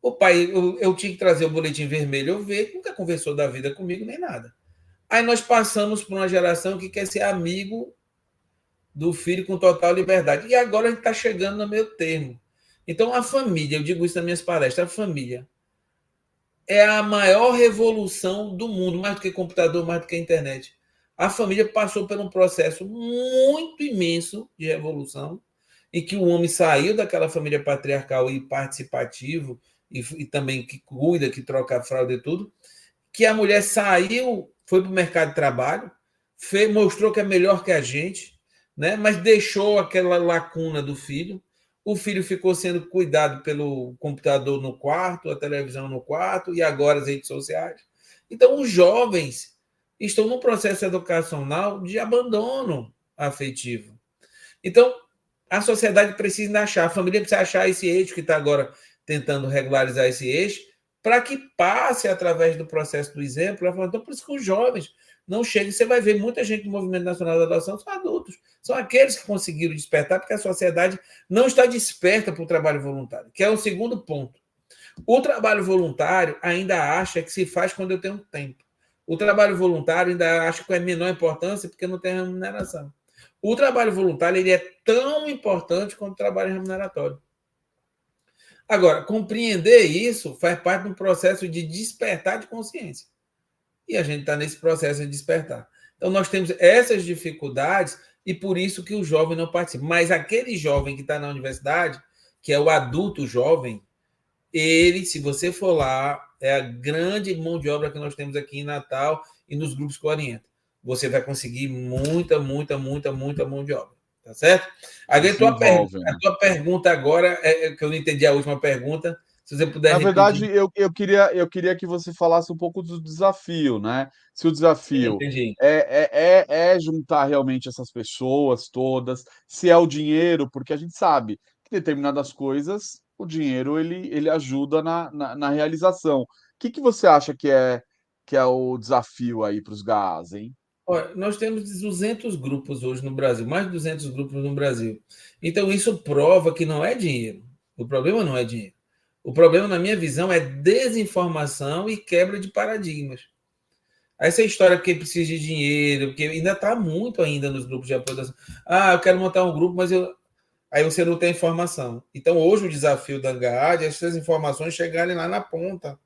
O pai, eu tinha que trazer o boletim vermelho, eu ver, nunca conversou da vida comigo, nem nada. Aí nós passamos por uma geração que quer ser amigo do filho com total liberdade. E agora a gente está chegando no meio termo. Então, a família, eu digo isso nas minhas palestras, a família é a maior revolução do mundo, mais do que computador, mais do que a internet. A família passou por um processo muito imenso de revolução e que o homem saiu daquela família patriarcal e participativo, e também que cuida, que troca a fralda e tudo, que a mulher saiu, foi para o mercado de trabalho, mostrou que é melhor que a gente, né? Mas deixou aquela lacuna do filho. O filho ficou sendo cuidado pelo computador no quarto, a televisão no quarto e agora as redes sociais. Então, os jovens estão num processo educacional de abandono afetivo. Então, a sociedade precisa achar, a família precisa achar esse eixo que está agora tentando regularizar esse eixo, para que passe através do processo do exemplo. Então, por isso que os jovens não chegam. Você vai ver muita gente do Movimento Nacional da Adoção são adultos, são aqueles que conseguiram despertar, porque a sociedade não está desperta para o trabalho voluntário, que é o segundo ponto. O trabalho voluntário ainda acha que se faz quando eu tenho tempo. O trabalho voluntário ainda acha que é menor importância porque não tem remuneração. O trabalho voluntário ele é tão importante quanto o trabalho remuneratório. Agora, compreender isso faz parte de um processo de despertar de consciência. E a gente está nesse processo de despertar. Então, nós temos essas dificuldades e por isso que o jovem não participa. Mas aquele jovem que está na universidade, que é o adulto jovem, ele, se você for lá, é a grande mão de obra que nós temos aqui em Natal e nos grupos que orientam. Você vai conseguir muita mão de obra. Tá certo? A tua pergunta agora, que eu não entendi a última pergunta, se você puder Na repetir. verdade, eu queria que você falasse um pouco do desafio, né? Se o desafio é juntar realmente essas pessoas todas, se é o dinheiro, porque a gente sabe que determinadas coisas, o dinheiro ele ajuda na realização. O que você acha que é o desafio aí para os GAs, hein? Olha, nós temos 200 grupos hoje no Brasil, mais de 200 grupos no Brasil. Então, isso prova que não é dinheiro. O problema não é dinheiro. O problema, na minha visão, é desinformação e quebra de paradigmas. Essa história porque precisa de dinheiro, porque ainda está muito ainda nos grupos de apoio. Eu quero montar um grupo, mas aí você não tem informação. Então, hoje, o desafio da ANGAAD é essas informações chegarem lá na ponta,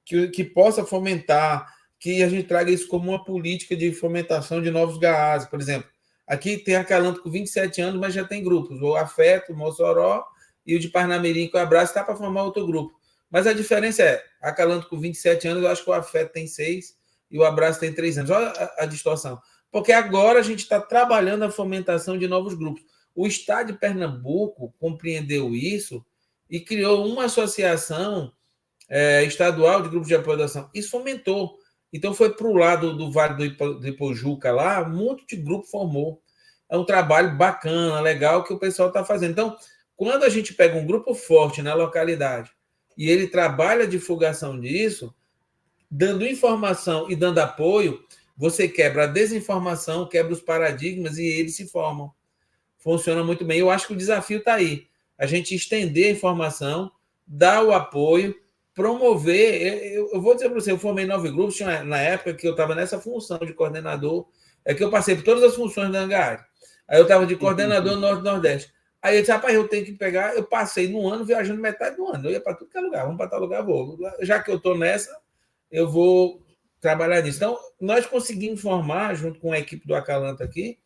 que possa fomentar, que a gente traga isso como uma política de fomentação de novos GAAs. Por exemplo, aqui tem a Acalanto com 27 anos, mas já tem grupos. O Afeto, o Mossoró e o de Parnamirim, com o Abraço, está para formar outro grupo. Mas a diferença é, a Acalanto com 27 anos, eu acho que o Afeto tem 6 e o Abraço tem 3 anos. Olha a distorção. Porque agora a gente está trabalhando a fomentação de novos grupos. O Estado de Pernambuco compreendeu isso e criou uma associação estadual de grupos de apoio à adoção. Isso fomentou. Então, foi para o lado do Vale do Ipojuca lá, um monte de grupo formou. É um trabalho bacana, legal, que o pessoal está fazendo. Então, quando a gente pega um grupo forte na localidade e ele trabalha a divulgação disso, dando informação e dando apoio, você quebra a desinformação, quebra os paradigmas e eles se formam. Funciona muito bem. Eu acho que o desafio está aí. A gente estender a informação, dar o apoio, promover. Eu vou dizer para você, eu formei 9 grupos, na época que eu estava nessa função de coordenador, que eu passei por todas as funções da ANGAAD. Aí eu estava de coordenador no Norte e Nordeste. Aí eu disse, rapaz, eu tenho que pegar, eu passei no ano viajando metade do ano, eu ia para tudo que é lugar, vamos para tal lugar, vou. Já que eu estou nessa, eu vou trabalhar nisso. Então, nós conseguimos formar, junto com a equipe do Acalanto aqui,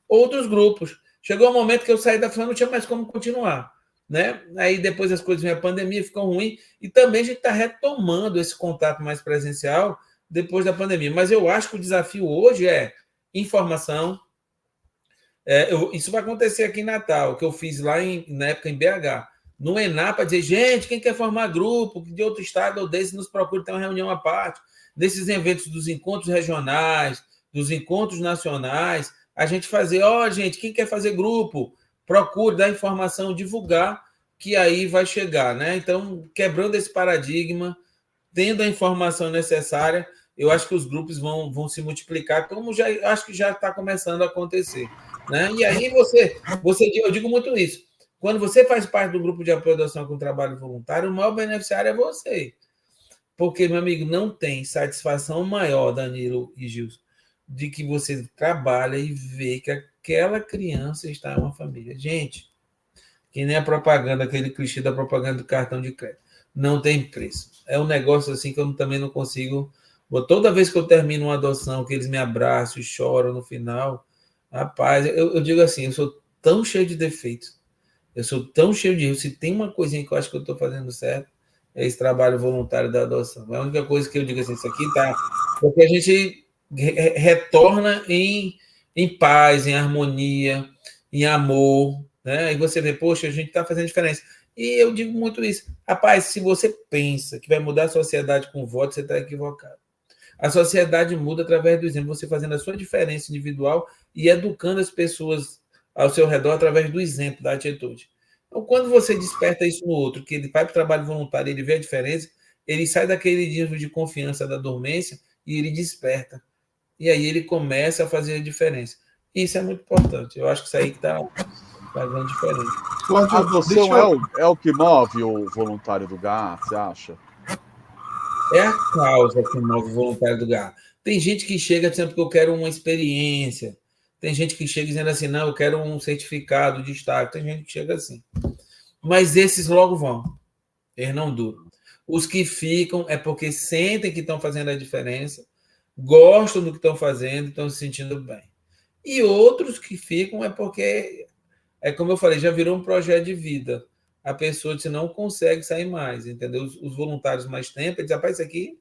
outros grupos. Chegou um momento que eu saí da função, não tinha mais como continuar. Né? Aí depois as coisas vêm a pandemia, ficam ruins, e também a gente está retomando esse contato mais presencial depois da pandemia. Mas eu acho que o desafio hoje é informação. Isso vai acontecer aqui em Natal, que eu fiz lá na época em BH, no ENAP, para dizer, gente, quem quer formar grupo de outro estado ou desse, nos procure ter uma reunião à parte. Nesses eventos dos encontros regionais, dos encontros nacionais, a gente fazer, gente, quem quer fazer grupo, procure dar informação, divulgar, que aí vai chegar, né? Então, quebrando esse paradigma, tendo a informação necessária, eu acho que os grupos vão se multiplicar, como acho que já está começando a acontecer, né? E aí eu digo muito isso, quando você faz parte do grupo de apoio à adoção com trabalho voluntário, o maior beneficiário é você, porque, meu amigo, não tem satisfação maior, Danilo e Gilson, de que você trabalha e vê que aquela criança está em uma família. Gente, que nem a propaganda, aquele clichê da propaganda do cartão de crédito. Não tem preço. É um negócio assim que eu também não consigo. Toda vez que eu termino uma adoção, que eles me abraçam e choram no final, rapaz, eu digo assim, eu sou tão cheio de defeitos, Eu sou tão cheio de erro. Se tem uma coisinha que eu acho que eu estou fazendo certo, é esse trabalho voluntário da adoção. É a única coisa que eu digo assim, isso aqui tá... Porque a gente retorna em paz, em harmonia, em amor, né? E você vê, poxa, a gente está fazendo diferença. E eu digo muito isso. Rapaz, se você pensa que vai mudar a sociedade com voto, você está equivocado. A sociedade muda através do exemplo, você fazendo a sua diferença individual e educando as pessoas ao seu redor através do exemplo, da atitude. Então, quando você desperta isso no outro, que ele vai para o trabalho voluntário, ele vê a diferença, ele sai daquele nível de confiança da dormência e ele desperta. E aí ele começa a fazer a diferença. Isso é muito importante. Eu acho que isso aí que está fazendo diferença. A Cláudio, adoção deixa eu... é o que move o voluntário do GAR, você acha? É a causa que move o voluntário do GAR. Tem gente que chega dizendo que eu quero uma experiência. Tem gente que chega dizendo assim, não, eu quero um certificado de estágio. Tem gente que chega assim. Mas esses logo vão. Eles não duram. Os que ficam é porque sentem que estão fazendo a diferença, gostam do que estão fazendo, estão se sentindo bem. E outros que ficam é porque, é como eu falei, já virou um projeto de vida. A pessoa disse, não consegue sair mais, entendeu? Os voluntários mais tempo, eles dizem, rapaz, isso aqui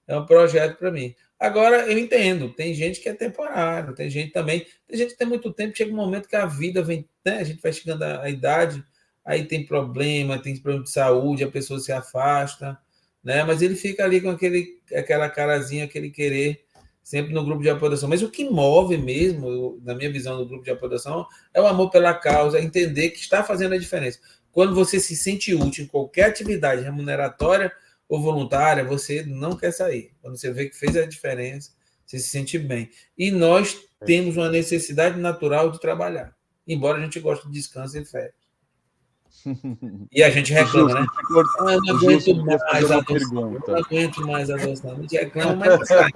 é um projeto para mim. Agora, eu entendo, tem gente que é temporário, tem gente também, tem gente que tem muito tempo, chega um momento que a vida vem, né? A gente vai chegando à idade, aí tem problema de saúde, a pessoa se afasta, né? Mas ele fica ali com aquela carazinha, aquele querer, sempre no grupo de apoiação. Mas o que move mesmo, na minha visão do grupo de apoiação, é o amor pela causa, é entender que está fazendo a diferença. Quando você se sente útil em qualquer atividade remuneratória, ou voluntária, você não quer sair. Quando você vê que fez a diferença, você se sente bem. E nós temos uma necessidade natural de trabalhar, embora a gente goste de descanso e férias. E a gente reclama, né? Eu não aguento mais a adoção. Eu não aguento mais a adoção. A gente reclama, mas não sai.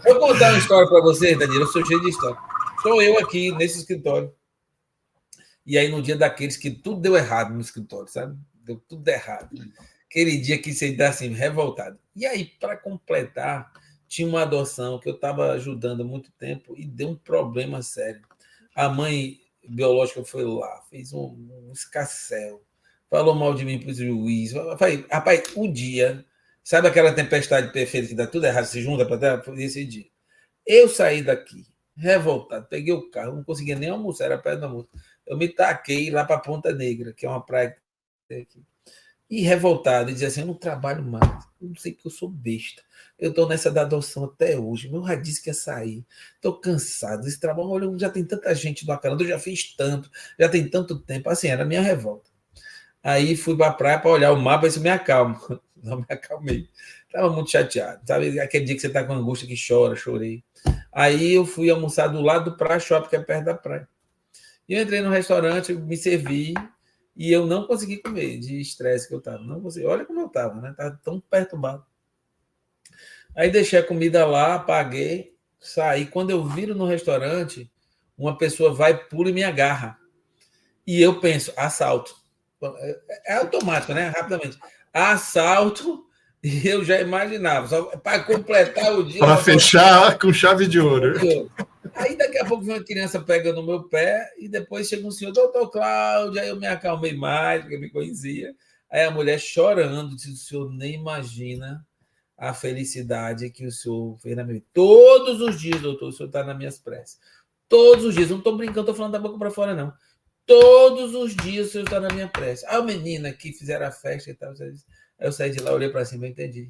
Vou contar uma história para vocês, Danilo. Eu sou cheio de história. Estou eu aqui nesse escritório. E aí, no dia daqueles que tudo deu errado no escritório, sabe? Deu tudo errado. Aquele dia que você está assim, revoltado. E aí, para completar, tinha uma adoção que eu estava ajudando há muito tempo e deu um problema sério. A mãe biológica foi lá, fez um escarcéu, falou mal de mim para o juiz. Rapaz, um dia, sabe aquela tempestade perfeita que dá tudo errado, se junta para terra? Foi esse dia. Eu saí daqui, revoltado, peguei o carro, não conseguia nem almoçar, era perto da almoço. Eu me taquei lá para Ponta Negra, que é uma praia que tem aqui. E revoltado, e dizia assim, eu não trabalho mais, eu não sei que eu sou besta, eu estou nessa da adoção até hoje, meu já disse que ia sair, estou cansado, esse trabalho, olha, já tem tanta gente do Acaranda, eu já fiz tanto, já tem tanto tempo, assim, era a minha revolta. Aí fui para a praia para olhar o mapa, isso me acalma, não me acalmei, estava muito chateado, sabe, aquele dia que você está com angústia que chora, chorei. Aí eu fui almoçar do lado do Praia Shopping, que é perto da praia, e eu entrei no restaurante, me servi, e eu não consegui comer, de estresse que eu estava. Não consegui. Olha como eu estava, né? Estava tão perturbado. Aí deixei a comida lá, paguei, saí. Quando eu viro no restaurante, uma pessoa vai, pula e me agarra. E eu penso, assalto. É automático, né? Rapidamente. Assalto, e eu já imaginava. Só para completar o dia. Para fechar com chave de ouro. Aí daqui a pouco vem uma criança pega no meu pé e depois chega um senhor, doutor Cláudio, aí eu me acalmei mais, porque me conhecia. Aí a mulher chorando, disse, o senhor nem imagina a felicidade que o senhor fez na minha vida. Todos os dias, doutor, o senhor está nas minhas preces. Todos os dias, não estou brincando, estou falando da boca para fora, não. Todos os dias o senhor está na minha prece. A menina que fizeram a festa e tal, aí eu saí de lá, olhei para cima e entendi.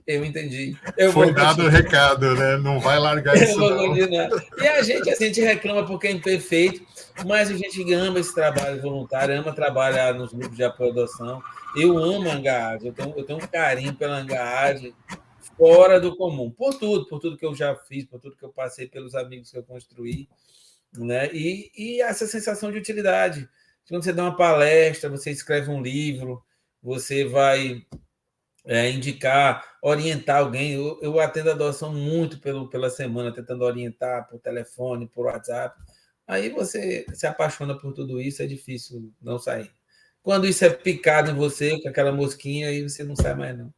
Eu entendi. Foi dado o recado, né? Não vai largar isso, não. E a gente reclama porque é imperfeito, mas a gente ama esse trabalho voluntário, ama trabalhar nos grupos de apoio à adoção. Eu amo a Angaad, eu tenho um carinho pela Angaad fora do comum, por tudo que eu já fiz, por tudo que eu passei, pelos amigos que eu construí, né? E essa sensação de utilidade. Quando você dá uma palestra, você escreve um livro, você vai indicar, orientar alguém. Eu atendo a adoção muito pela semana, tentando orientar por telefone, por WhatsApp. Aí você se apaixona por tudo isso, é difícil não sair. Quando isso é picado em você, com aquela mosquinha, aí você não sai mais, não.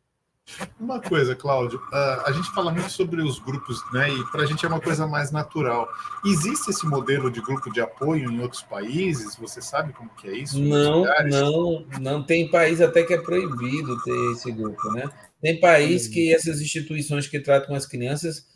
Uma coisa, Cláudio, a gente fala muito sobre os grupos, né? E para a gente é uma coisa mais natural. Existe esse modelo de grupo de apoio em outros países? Você sabe como que é isso? Em outros Não, lugares? não, não tem país até que é proibido ter esse grupo, né? Tem Olha país aí. que essas instituições que tratam as crianças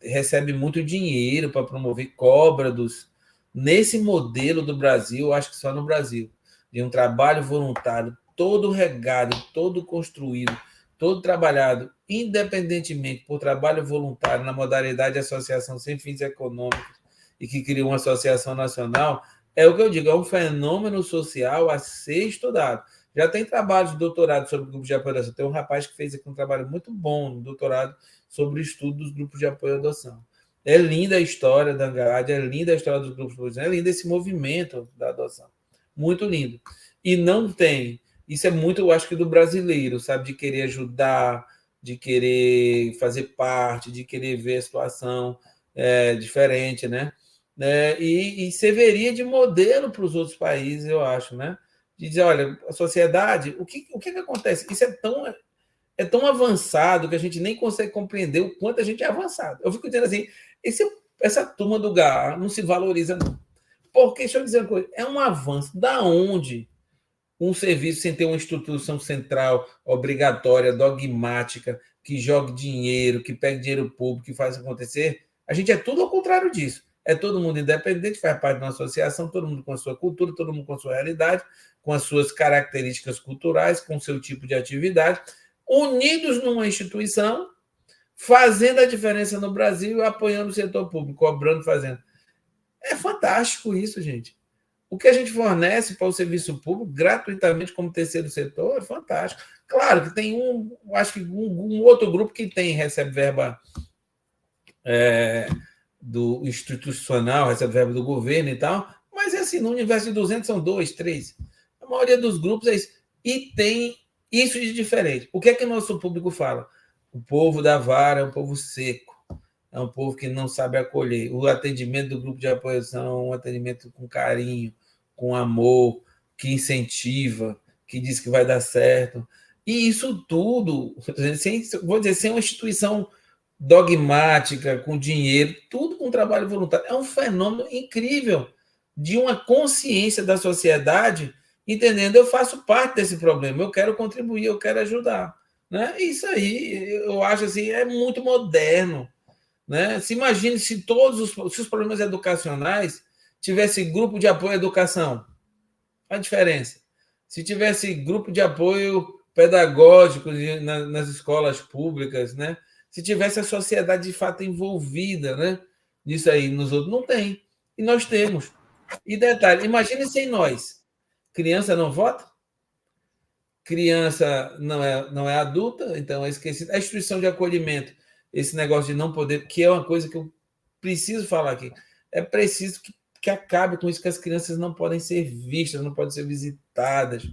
recebem muito dinheiro para promover, cobra dos. Nesse modelo do Brasil, acho que só no Brasil, de um trabalho voluntário, todo regado, todo construído, todo trabalhado, independentemente por trabalho voluntário na modalidade de associação sem fins econômicos e que cria uma associação nacional, é o que eu digo, é um fenômeno social a ser estudado. Já tem trabalhos de doutorado sobre grupos de apoio à adoção. Tem um rapaz que fez aqui um trabalho muito bom no doutorado sobre o estudo dos grupos de apoio à adoção. É linda a história da Angarade, é linda a história dos grupos de adoção, é lindo esse movimento da adoção. Muito lindo. E não tem. Isso é muito, eu acho que, do brasileiro, sabe? De querer ajudar, de querer fazer parte, de querer ver a situação diferente, né? E serviria de modelo para os outros países, eu acho, né? De dizer, olha, a sociedade, o que acontece? Isso é tão avançado que a gente nem consegue compreender o quanto a gente é avançado. Eu fico dizendo assim, essa turma do GA não se valoriza, não. Porque, deixa eu dizer uma coisa, é um avanço. Da onde um serviço sem ter uma instituição central obrigatória, dogmática, que jogue dinheiro, que pegue dinheiro público, que faça acontecer? A gente é tudo ao contrário disso. É todo mundo independente, faz parte de uma associação, todo mundo com a sua cultura, todo mundo com a sua realidade, com as suas características culturais, com o seu tipo de atividade, unidos numa instituição, fazendo a diferença no Brasil e apoiando o setor público, cobrando, fazendo. É fantástico isso, gente. O que a gente fornece para o serviço público gratuitamente como terceiro setor é fantástico. Claro que tem acho que um outro grupo que recebe verba do institucional, recebe verba do governo e tal, mas assim, no universo de 200 são 2, 3. A maioria dos grupos é isso. E tem isso de diferente. O que é que o nosso público fala? O povo da vara é um povo seco, é um povo que não sabe acolher. O atendimento do grupo de apoio é um atendimento com carinho, com amor, que incentiva, que diz que vai dar certo. E isso tudo, vou dizer, sem uma instituição dogmática, com dinheiro, tudo com trabalho voluntário. É um fenômeno incrível de uma consciência da sociedade, entendendo, eu faço parte desse problema, eu quero contribuir, eu quero ajudar. Né? Isso aí, eu acho assim, é muito moderno. Né? Se imagine se se os problemas educacionais tivessem grupo de apoio à educação. A diferença. Se tivesse grupo de apoio pedagógico nas escolas públicas, né? Se tivesse a sociedade de fato envolvida, né? Nisso aí, nos outros não tem. E nós temos. E detalhe, imagine sem nós. Criança não vota, criança não é adulta, então é esquecido. A instituição de acolhimento, esse negócio de não poder, que é uma coisa que eu preciso falar aqui, é preciso que acabe com isso, que as crianças não podem ser vistas, não podem ser visitadas,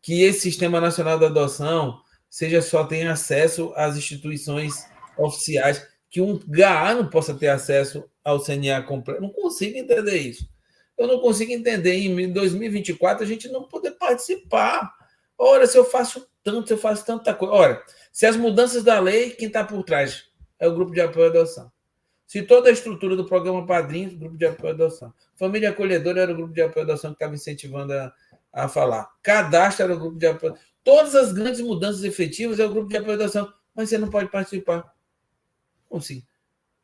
que esse Sistema Nacional da Adoção tenha acesso às instituições oficiais, que um GAA não possa ter acesso ao CNA completo. Não consigo entender isso. Eu não consigo entender em 2024 a gente não poder participar. Ora, se eu faço tanta coisa. Ora, se as mudanças da lei, quem está por trás é o grupo de apoio à adoção. Se toda a estrutura do programa Padrinhos, o grupo de apoio à adoção. Família Acolhedora era o grupo de apoio à adoção que estava incentivando a falar. Cadastro era o grupo de apoio. Todas as grandes mudanças efetivas é o grupo de apoio à adoção. Mas você não pode participar. Como assim?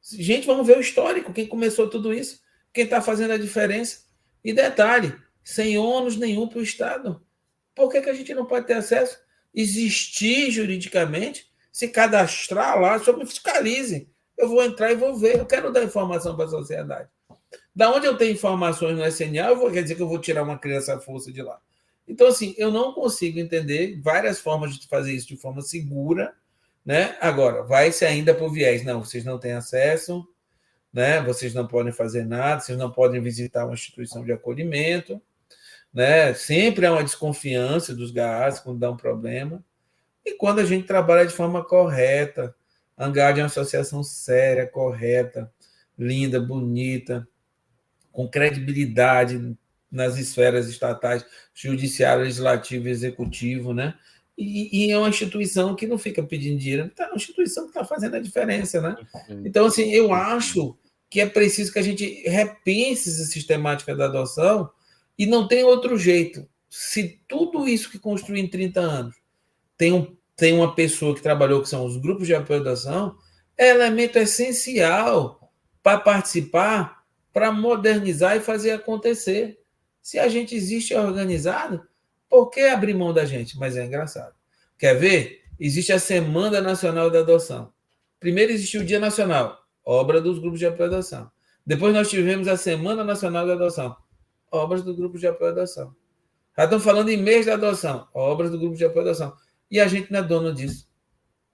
Gente, vamos ver o histórico. Quem começou tudo isso? Quem está fazendo a diferença? E detalhe, sem ônus nenhum para o Estado. Por que a gente não pode ter acesso? Existir juridicamente, se cadastrar lá, só me fiscalize. Eu vou entrar e vou ver. Eu quero dar informação para a sociedade. Da onde eu tenho informações no SNA, quer dizer que eu vou tirar uma criança à força de lá. Então, assim, eu não consigo entender várias formas de fazer isso de forma segura, né? Agora, vai-se ainda por viés. Não, vocês não têm acesso, né? Vocês não podem fazer nada, vocês não podem visitar uma instituição de acolhimento, né? Sempre há uma desconfiança dos GAAs quando dá um problema. E quando a gente trabalha de forma correta, a ANGAD é uma associação séria, correta, linda, bonita, com credibilidade nas esferas estatais, judiciário, legislativo e executivo, né? E é uma instituição que não fica pedindo dinheiro, é uma instituição que está fazendo a diferença, né? Então, assim, eu acho que é preciso que a gente repense essa sistemática da adoção e não tem outro jeito. Se tudo isso que construiu em 30 anos tem uma pessoa que trabalhou, que são os grupos de apoio à adoção, é elemento essencial para participar, para modernizar e fazer acontecer. Se a gente existe organizado, por que abrir mão da gente? Mas é engraçado. Quer ver? Existe a Semana Nacional da Adoção. Primeiro existiu o Dia Nacional, obra dos grupos de apoio à adoção. Depois nós tivemos a Semana Nacional da Adoção, obras do grupo de apoio à adoção. Já estão falando em mês da adoção, obras do grupo de apoio à adoção. E a gente não é dono disso.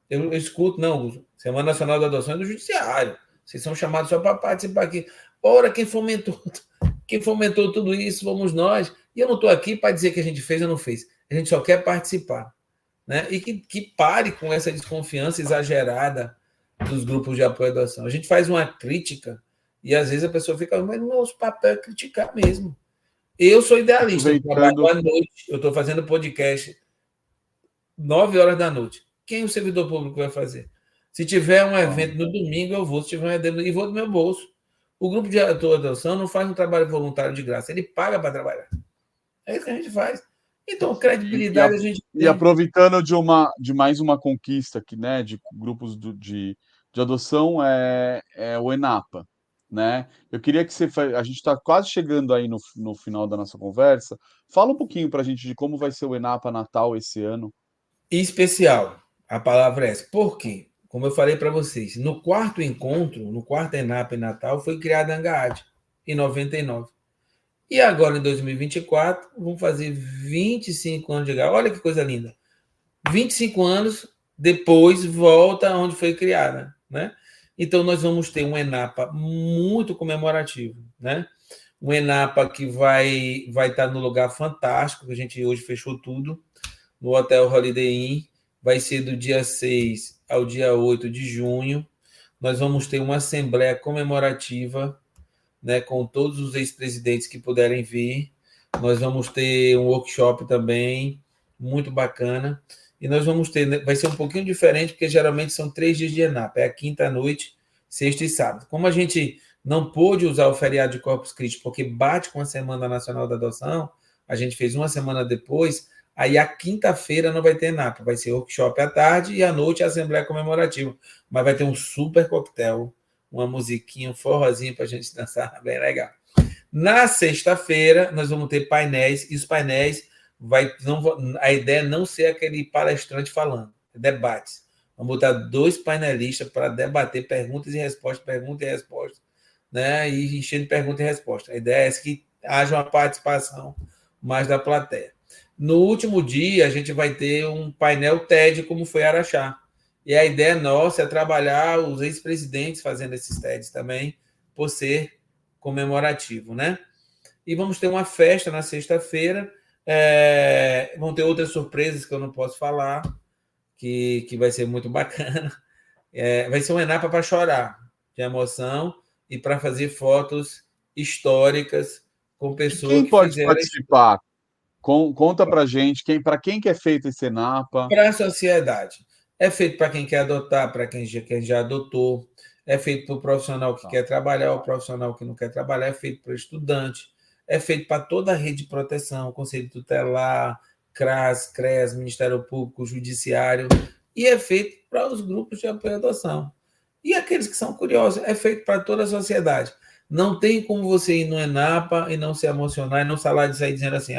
Eu escuto, não, Semana Nacional da Adoção é do Judiciário. Vocês são chamados só para participar aqui. Ora, quem fomentou tudo isso fomos nós. E eu não estou aqui para dizer que a gente fez ou não fez. A gente só quer participar. Né? E que pare com essa desconfiança exagerada dos grupos de apoio à adoção. A gente faz uma crítica e às vezes a pessoa fica, mas o nosso papel é criticar mesmo. Eu sou idealista, eu trabalho à noite, eu estou fazendo podcast 9 horas da noite. Quem o servidor público vai fazer? Se tiver um evento no domingo, eu vou. Se tiver um evento, e vou do meu bolso. O grupo de adoção não faz um trabalho voluntário de graça, ele paga para trabalhar. É isso que a gente faz. Então, credibilidade a gente tem. E aproveitando de mais uma conquista aqui, né, de grupos de adoção, é o ENAPA, né? Eu queria que a gente está quase chegando aí no final da nossa conversa. Fala um pouquinho para a gente de como vai ser o ENAPA Natal esse ano. Especial, a palavra é essa. Por quê? Como eu falei para vocês, no quarto encontro, no quarto ENAPA em Natal, foi criada a ANGAAD, em 99. E agora, em 2024, vamos fazer 25 anos de ANGAAD. Olha que coisa linda. 25 anos depois, volta onde foi criada, né? Então, nós vamos ter um ENAPA muito comemorativo, né? Um ENAPA que vai estar no lugar fantástico, que a gente hoje fechou tudo, no Hotel Holiday Inn, vai ser do dia 6 ao dia 8 de junho. Nós vamos ter uma assembleia comemorativa, né, com todos os ex-presidentes que puderem vir. Nós vamos ter um workshop também, muito bacana. E nós vamos ter, vai ser um pouquinho diferente, porque geralmente são 3 dias de ENAPA, é a quinta-noite, sexta e sábado. Como a gente não pôde usar o feriado de Corpus Christi, porque bate com a Semana Nacional da Adoção, a gente fez uma semana depois. Aí, a quinta-feira não vai ter ENAPA, vai ser workshop à tarde e à noite a Assembleia Comemorativa. Mas vai ter um super coquetel, uma musiquinha, um forrozinho para a gente dançar, bem legal. Na sexta-feira, nós vamos ter painéis, e os painéis, a ideia é não ser aquele palestrante falando, é debates. Vamos botar 2 painelistas para debater perguntas e respostas, né? E encher de pergunta e resposta. A ideia é que haja uma participação mais da plateia. No último dia, a gente vai ter um painel TED, como foi Araxá. E a ideia nossa é trabalhar os ex-presidentes fazendo esses TEDs também, por ser comemorativo, né? E vamos ter uma festa na sexta-feira. Vão ter outras surpresas que eu não posso falar, que vai ser muito bacana. Vai ser uma ENAPA para chorar, de emoção, e para fazer fotos históricas com pessoas Quem que pode fizeram participar? Conta para gente, para quem que é feito esse ENAPA? Para a sociedade. É feito para quem quer adotar, para quem já adotou. É feito para o profissional que quer trabalhar, o profissional que não quer trabalhar. É feito para o estudante. É feito para toda a rede de proteção, Conselho Tutelar, CRAS, CREAS, Ministério Público, Judiciário. E é feito para os grupos de apoio à adoção. E aqueles que são curiosos, é feito para toda a sociedade. Não tem como você ir no ENAPA e não se emocionar e não sair dizendo assim,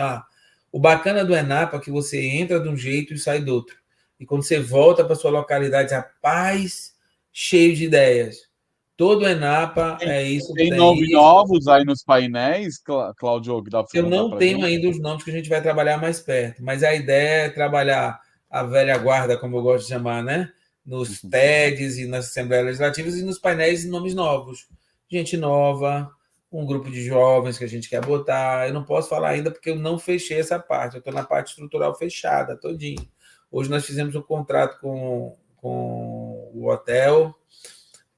o bacana do ENAPA é que você entra de um jeito e sai do outro. E quando você volta para sua localidade, rapaz, cheio de ideias. Todo ENAPA é isso. Tem novos aí nos painéis, Cláudio, que dá para você Eu contar não para tenho gente? ainda os nomes que a gente vai trabalhar mais perto, mas a ideia é trabalhar a velha guarda, como eu gosto de chamar, né? Nos TEDs e nas Assembleias Legislativas e nos painéis de nomes novos. Gente nova, um grupo de jovens que a gente quer botar. Eu não posso falar ainda porque eu não fechei essa parte. Eu estou na parte estrutural fechada, todinho. Hoje nós fizemos um contrato com o hotel,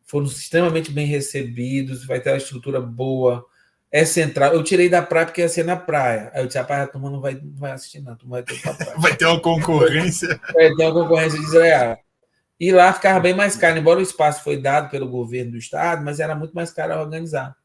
foram extremamente bem recebidos, vai ter uma estrutura boa, é central. Eu tirei da praia porque ia ser na praia. Aí eu disse, rapaz, a turma não vai assistir, não. A turma vai ter pra praia. Vai ter uma concorrência. Vai ter uma concorrência desleal. E lá ficava bem mais caro, embora o espaço foi dado pelo governo do estado, mas era muito mais caro a organizar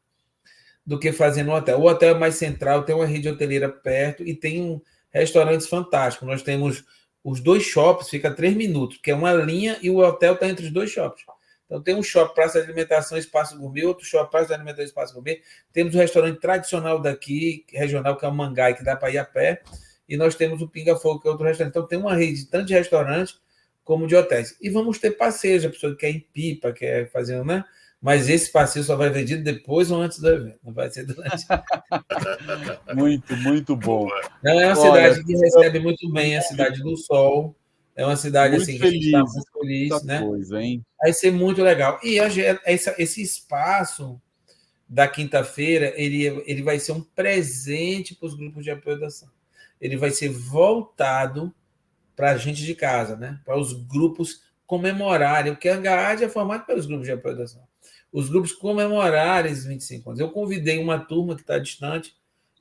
do que fazer no hotel. O hotel é mais central, tem uma rede hoteleira perto e tem restaurantes fantásticos. Nós temos os 2 shoppings, fica 3 minutos, porque é uma linha e o hotel está entre os 2 shoppings. Então tem um shopping, praça de alimentação, espaço gourmet, outro shopping, praça de alimentação, espaço gourmet. Temos o restaurante tradicional daqui, regional, que é o Mangai, que dá para ir a pé. E nós temos o Pinga Fogo, que é outro restaurante. Então tem uma rede tanto de restaurantes como de hotéis. E vamos ter passeios, a pessoa que quer ir em Pipa, quer fazer, né? Mas esse passeio só vai vendido depois ou antes do evento, não vai ser durante. Muito bom. Não, é uma cidade que recebe muito bem, a cidade do sol. É uma cidade muito assim, que feliz, a gente está muito feliz, né? Coisa, hein? Vai ser muito legal. E esse espaço da quinta-feira, ele vai ser um presente para os grupos de apoio da ação. Ele vai ser voltado para a gente de casa, né? Para os grupos comemorarem, porque a GAAD é formada pelos grupos de apoio da ação. Os grupos comemorarem esses 25 anos. Eu convidei uma turma que está distante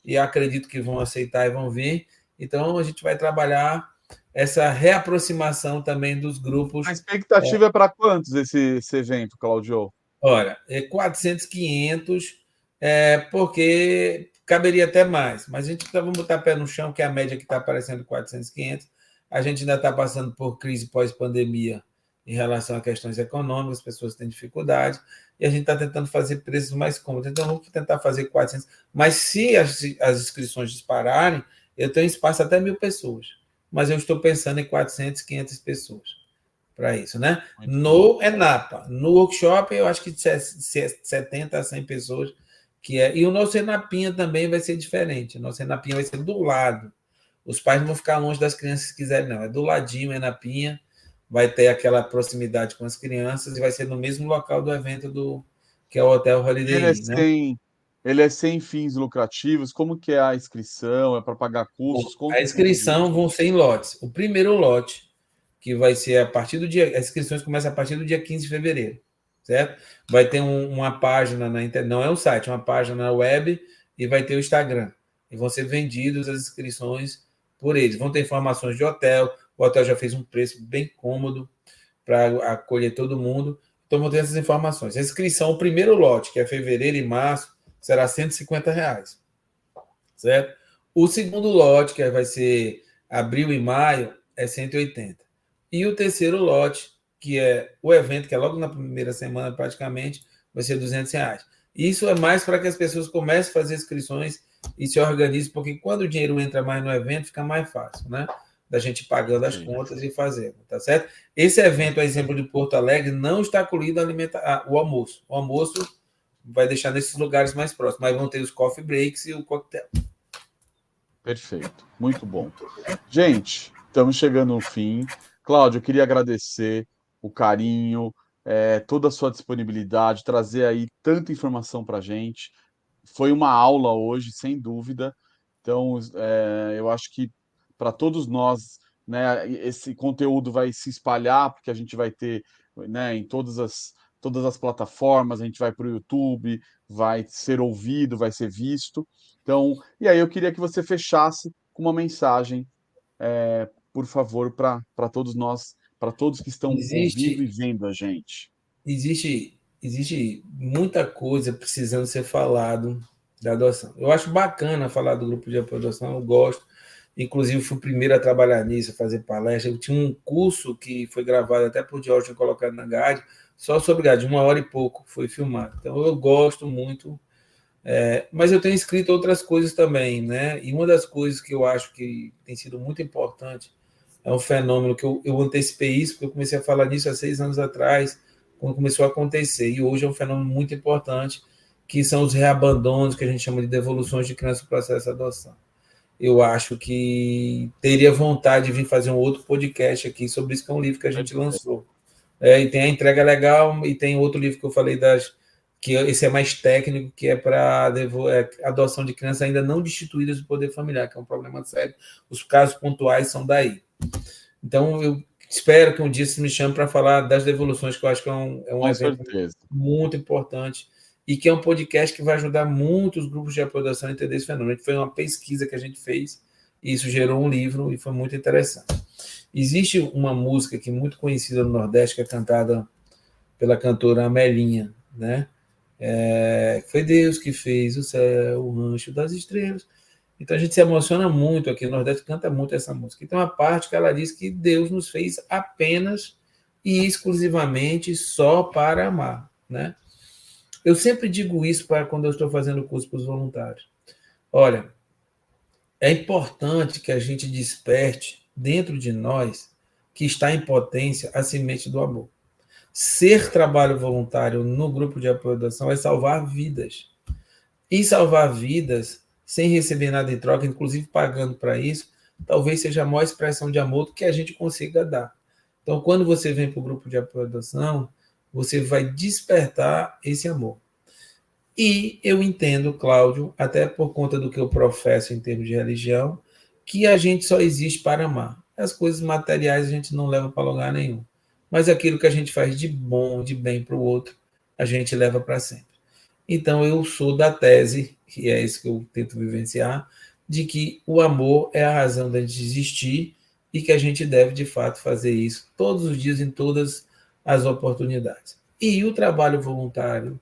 e acredito que vão aceitar e vão vir. Então, a gente vai trabalhar essa reaproximação também dos grupos. A expectativa é para quantos esse evento, Claudio? Olha, 400, 500, porque caberia até mais. Mas a gente vamos botar pé no chão, que é a média que está aparecendo 400, 500. A gente ainda está passando por crise pós-pandemia em relação a questões econômicas, as pessoas têm dificuldade, e a gente está tentando fazer preços mais cômodos. Então, vamos tentar fazer 400. Mas se as inscrições dispararem, eu tenho espaço até 1.000 pessoas. Mas eu estou pensando em 400, 500 pessoas para isso, né? No ENAPA. No workshop, eu acho que de 70 a 100 pessoas. E o nosso ENAPinha também vai ser diferente. O nosso ENAPinha vai ser do lado. Os pais não vão ficar longe das crianças se quiserem, não. É do ladinho, é na Pinha, vai ter aquela proximidade com as crianças e vai ser no mesmo local do evento que é o Hotel Holiday Inn, né? Ele é sem fins lucrativos? Como que é a inscrição? É para pagar custos? A inscrição vão ser em lotes. O primeiro lote, que vai ser a partir do dia... As inscrições começam a partir do dia 15 de fevereiro, certo? Vai ter uma página na internet, não é um site, é uma página na web e vai ter o Instagram. E vão ser vendidas as inscrições por eles. Vão ter informações de hotel. O hotel já fez um preço bem cômodo para acolher todo mundo. Então, vão ter essas informações. A inscrição, o primeiro lote, que é fevereiro e março, será R$150, certo? O segundo lote, que vai ser abril e maio, é 180. E o terceiro lote, que é o evento, que é logo na primeira semana praticamente, vai ser R$200. Isso é mais para que as pessoas comecem a fazer inscrições e se organizem, porque quando o dinheiro entra mais no evento, fica mais fácil, né? Da gente pagando as contas e fazendo, tá certo? Esse evento, a exemplo de Porto Alegre, não está incluído o almoço. O almoço vai deixar nesses lugares mais próximos, mas vão ter os coffee breaks e o coquetel. Perfeito, muito bom. Gente, estamos chegando no fim. Cláudio, eu queria agradecer o carinho, toda a sua disponibilidade, trazer aí tanta informação para a gente. Foi uma aula hoje, sem dúvida. Então, eu acho que para todos nós, né, esse conteúdo vai se espalhar, porque a gente vai ter, né, em todas as plataformas, a gente vai para o YouTube, vai ser ouvido, vai ser visto. Então, e aí eu queria que você fechasse com uma mensagem, por favor, para todos nós, para todos que estão ouvindo e vendo a gente. Existe muita coisa precisando ser falado da adoção. Eu acho bacana falar do grupo de apoio à adoção, eu gosto. Inclusive, fui o primeiro a trabalhar nisso, a fazer palestra. Eu tinha um curso que foi gravado até por George e colocado na GAD, só sobre GAD, 1 hora e pouco foi filmado. Então, eu gosto muito. Mas eu tenho escrito outras coisas também, né? E uma das coisas que eu acho que tem sido muito importante é um fenômeno que eu antecipei isso, porque eu comecei a falar nisso há 6 anos atrás, quando começou a acontecer. E hoje é um fenômeno muito importante, que são os reabandonos, que a gente chama de devoluções de criança no processo de adoção. Eu acho que teria vontade de vir fazer um outro podcast aqui sobre isso, que é um livro que a gente lançou. E tem a entrega legal, e tem outro livro que eu falei que esse é mais técnico, que é para adoção de crianças ainda não destituídas do poder familiar, que é um problema sério. Os casos pontuais são daí. Então, eu espero que um dia você me chame para falar das devoluções, que eu acho que é um evento muito importante e que é um podcast que vai ajudar muitos grupos de apoio à adoção a entender esse fenômeno. Foi uma pesquisa que a gente fez, e isso gerou um livro, e foi muito interessante. Existe uma música que é muito conhecida no Nordeste, que é cantada pela cantora Amelinha, né? Foi Deus que fez o céu, o rancho das estrelas. Então a gente se emociona muito aqui, no Nordeste canta muito essa música. Então a parte que ela diz que Deus nos fez apenas e exclusivamente só para amar, né? Eu sempre digo isso para quando eu estou fazendo curso para os voluntários. Olha, é importante que a gente desperte dentro de nós, que está em potência, a semente do amor. Ser trabalho voluntário no grupo de apoio à adoção é salvar vidas. E salvar vidas sem receber nada em troca, inclusive pagando para isso, talvez seja a maior expressão de amor que a gente consiga dar. Então, quando você vem para o grupo de apoio à adoção, você vai despertar esse amor. E eu entendo, Cláudio, até por conta do que eu professo em termos de religião, que a gente só existe para amar. As coisas materiais a gente não leva para lugar nenhum. Mas aquilo que a gente faz de bom, de bem para o outro, a gente leva para sempre. Então, eu sou da tese, que é isso que eu tento vivenciar, de que o amor é a razão da gente existir e que a gente deve, de fato, fazer isso todos os dias, em todas as oportunidades. E o trabalho voluntário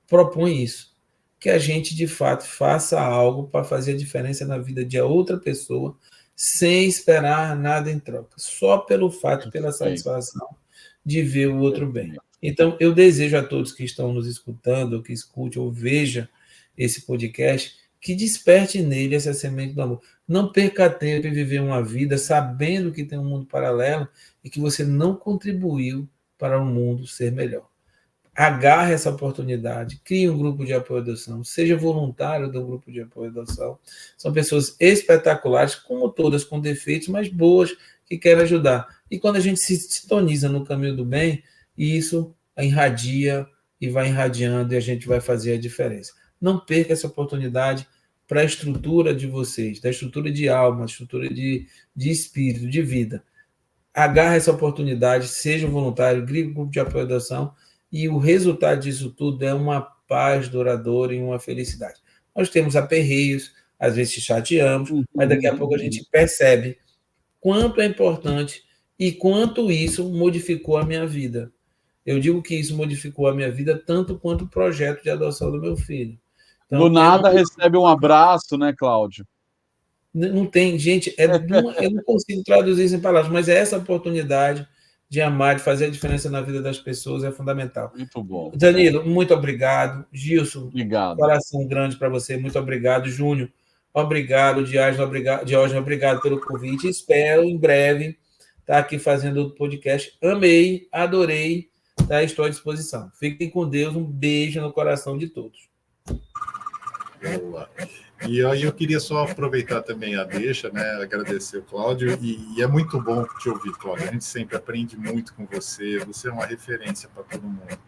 propõe isso, que a gente, de fato, faça algo para fazer a diferença na vida de outra pessoa, sem esperar nada em troca, só pelo fato, pela satisfação de ver o outro bem. Então, eu desejo a todos que estão nos escutando, ou que escute, ou veja esse podcast, que desperte nele essa semente do amor. Não perca tempo em viver uma vida sabendo que tem um mundo paralelo e que você não contribuiu para o mundo ser melhor. Agarre essa oportunidade, crie um grupo de apoio à adoção, seja voluntário do grupo de apoio à adoção. São pessoas espetaculares, como todas, com defeitos, mas boas, que querem ajudar. E quando a gente se sintoniza no caminho do bem, isso irradia e vai irradiando e a gente vai fazer a diferença. Não perca essa oportunidade para a estrutura de vocês, da estrutura de alma, estrutura de espírito, de vida. Agarre essa oportunidade, seja voluntário, crie um grupo de apoio à adoção, e o resultado disso tudo é uma paz duradoura e uma felicidade. Nós temos aperreios, às vezes chateamos, mas daqui a pouco a gente percebe quanto é importante e quanto isso modificou a minha vida. Eu digo que isso modificou a minha vida tanto quanto o projeto de adoção do meu filho. Então, do nada recebe um abraço, né, Cláudio? Não tem, gente, eu não consigo traduzir isso em palavras, mas essa oportunidade de amar, de fazer a diferença na vida das pessoas é fundamental. Muito bom. Danilo, muito obrigado. Gilson, obrigado. Coração grande para você, muito obrigado. Júnior, obrigado. Diógenes, obrigado pelo convite. Espero em breve estar aqui fazendo outro podcast. Amei, adorei, tá? Estou à disposição. Fiquem com Deus, um beijo no coração de todos. Boa. E aí eu queria só aproveitar também a deixa, né? Agradecer o Cláudio, e é muito bom te ouvir, Cláudio. A gente sempre aprende muito com você, você é uma referência para todo mundo.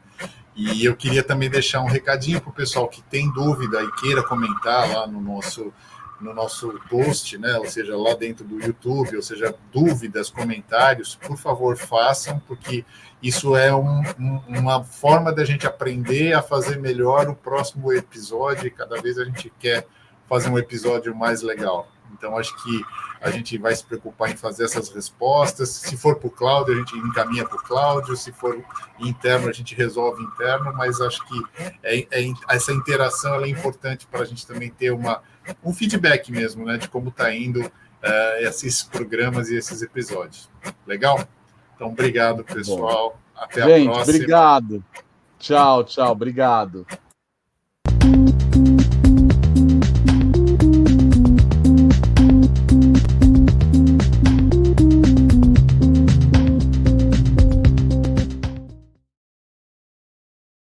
E eu queria também deixar um recadinho para o pessoal que tem dúvida e queira comentar lá no nosso post, né? Ou seja, lá dentro do YouTube, ou seja, dúvidas, comentários, por favor, façam, porque isso é uma forma da gente aprender a fazer melhor o próximo episódio, e cada vez a gente quer fazer um episódio mais legal. Então, acho que a gente vai se preocupar em fazer essas respostas. Se for para o Cláudio, a gente encaminha para o Cláudio. Se for interno, a gente resolve interno. Mas acho que essa interação ela é importante para a gente também ter um feedback mesmo, né, de como está indo esses programas e esses episódios. Legal? Então, obrigado, pessoal. Até a próxima. Obrigado. Tchau, obrigado.